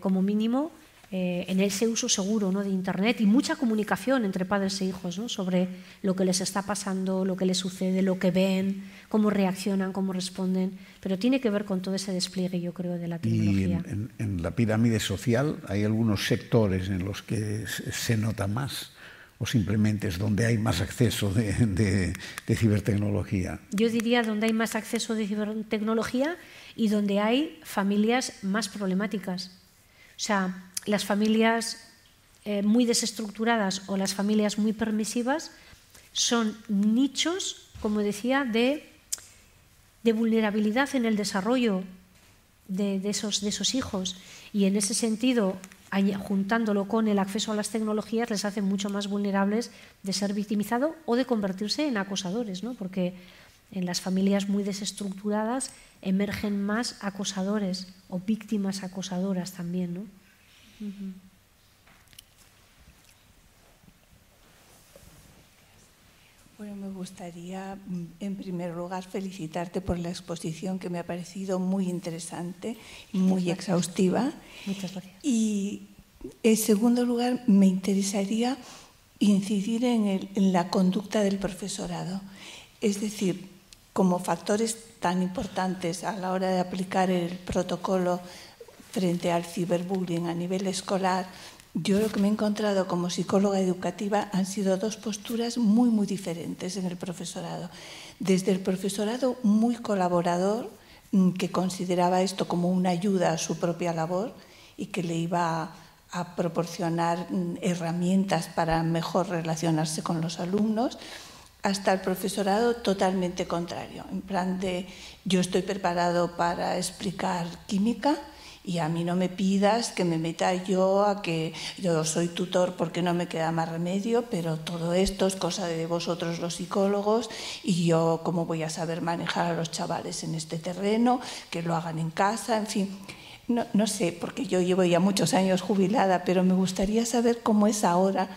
como mínimo en ese uso seguro, ¿no?, de Internet, y mucha comunicación entre padres e hijos, ¿no?, sobre lo que les está pasando, lo que les sucede, lo que ven, cómo reaccionan, cómo responden. Pero tiene que ver con todo ese despliegue, yo creo, de la tecnología. Y en la pirámide social hay algunos sectores en los que se nota más, o simplemente es donde hay más acceso de cibertecnología. Yo diría donde hay más acceso de cibertecnología y donde hay familias más problemáticas. O sea, las familias muy desestructuradas o las familias muy permisivas son nichos, como decía, de vulnerabilidad en el desarrollo de esos hijos. Y en ese sentido, juntándolo con el acceso a las tecnologías, les hace mucho más vulnerables de ser victimizados o de convertirse en acosadores, ¿no? Porque en las familias muy desestructuradas emergen más acosadores o víctimas acosadoras también, ¿no? Bueno, me gustaría, en primer lugar, felicitarte por la exposición, que me ha parecido muy interesante y muy exhaustiva. Muchas gracias. Y, en segundo lugar, me interesaría incidir en la conducta del profesorado. Es decir, como factores tan importantes a la hora de aplicar el protocolo frente al ciberbullying a nivel escolar, yo lo que me he encontrado como psicóloga educativa han sido dos posturas muy, muy diferentes en el profesorado. Desde el profesorado muy colaborador, que consideraba esto como una ayuda a su propia labor y que le iba a proporcionar herramientas para mejor relacionarse con los alumnos, hasta el profesorado totalmente contrario, en plan de yo estoy preparado para explicar química y a mí no me pidas que me meta yo a que yo soy tutor porque no me queda más remedio, pero todo esto es cosa de vosotros los psicólogos y yo cómo voy a saber manejar a los chavales en este terreno, que lo hagan en casa, en fin. No sé, porque yo llevo ya muchos años jubilada, pero me gustaría saber cómo es ahora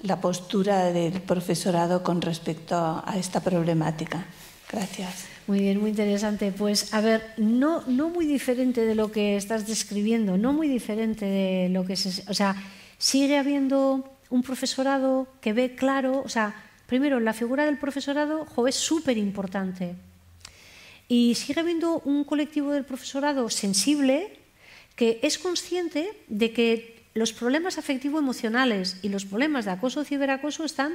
la postura del profesorado con respecto a esta problemática. Gracias. Muy bien, muy interesante. Pues, a ver, no muy diferente de lo que estás describiendo, no muy diferente de lo que o sea, sigue habiendo un profesorado que ve claro, o sea, primero, la figura del profesorado, es súper importante. Y sigue habiendo un colectivo del profesorado sensible que es consciente de que los problemas afectivo-emocionales y los problemas de acoso o ciberacoso están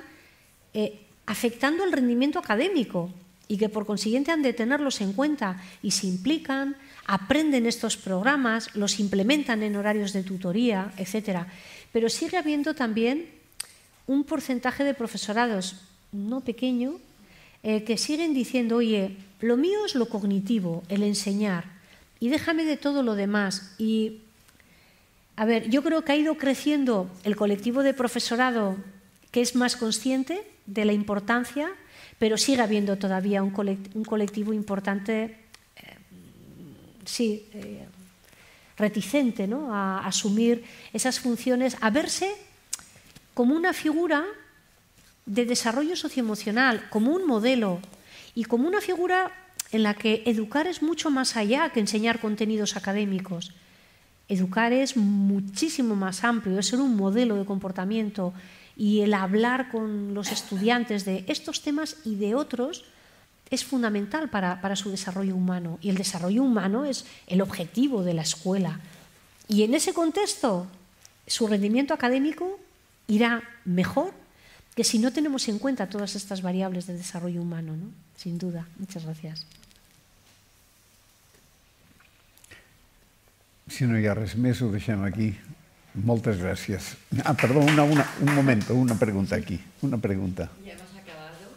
afectando el rendimiento académico y que por consiguiente han de tenerlos en cuenta y se implican, aprenden estos programas, los implementan en horarios de tutoría, etc. Pero sigue habiendo también un porcentaje de profesorados no pequeño que siguen diciendo, oye, lo mío es lo cognitivo, el enseñar, y déjame de todo lo demás. Y, a ver, yo creo que ha ido creciendo el colectivo de profesorado que es más consciente de la importancia, pero sigue habiendo todavía un colectivo importante, reticente, ¿no?, a asumir esas funciones, a verse como una figura de desarrollo socioemocional, como un modelo y como una figura en la que educar es mucho más allá que enseñar contenidos académicos. Educar es muchísimo más amplio, es ser un modelo de comportamiento, y el hablar con los estudiantes de estos temas y de otros es fundamental para su desarrollo humano. Y el desarrollo humano es el objetivo de la escuela. Y en ese contexto, su rendimiento académico irá mejor que si no tenemos en cuenta todas estas variables de desarrollo humano, ¿no? Sin duda. Muchas gracias. Si no hi ha res més, ho deixem aquí. Moltes gràcies. Perdó, un momento, una pregunta aquí. Una pregunta. Ya hemos acabado.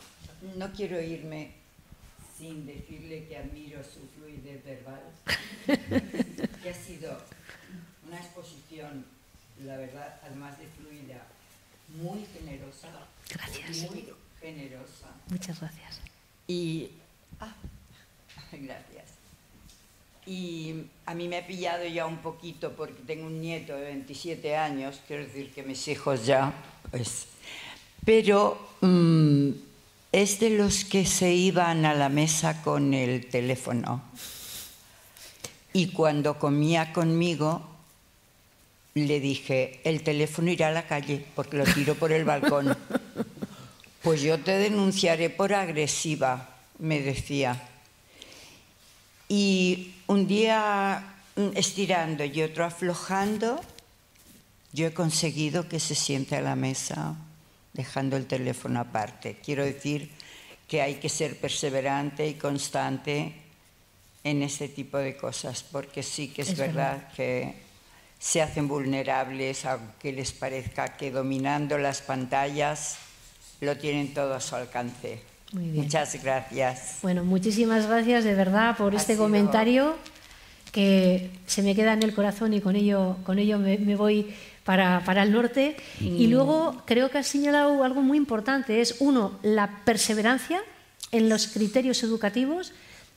No quiero irme sin decirle que admiro su fluidez verbal, que ha sido una exposición, la verdad, además de fluida, muy generosa. Gracias. Muy generosa. Muchas gracias. Y... gracias. Y a mí me ha pillado ya un poquito porque tengo un nieto de 27 años, quiero decir que mis hijos ya, pues... Pero es de los que se iban a la mesa con el teléfono. Y cuando comía conmigo, le dije, el teléfono irá a la calle porque lo tiro por el balcón. Pues yo te denunciaré por agresiva, me decía. Y un día estirando y otro aflojando, yo he conseguido que se siente a la mesa dejando el teléfono aparte. Quiero decir que hay que ser perseverante y constante en este tipo de cosas, porque sí que es verdad que se hacen vulnerables, aunque les parezca que dominando las pantallas lo tienen todo a su alcance. Muy bien. Muchas gracias. Bueno, muchísimas gracias de verdad por este comentario que se me queda en el corazón y con ello me voy para el norte. Y luego creo que has señalado algo muy importante, es uno, la perseverancia en los criterios educativos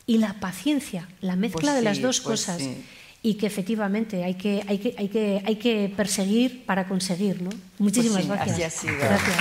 y la paciencia, la mezcla de las dos cosas. Sí. Y que efectivamente hay que perseguir para conseguir, ¿no? Muchísimas gracias. Así ha sido. Gracias.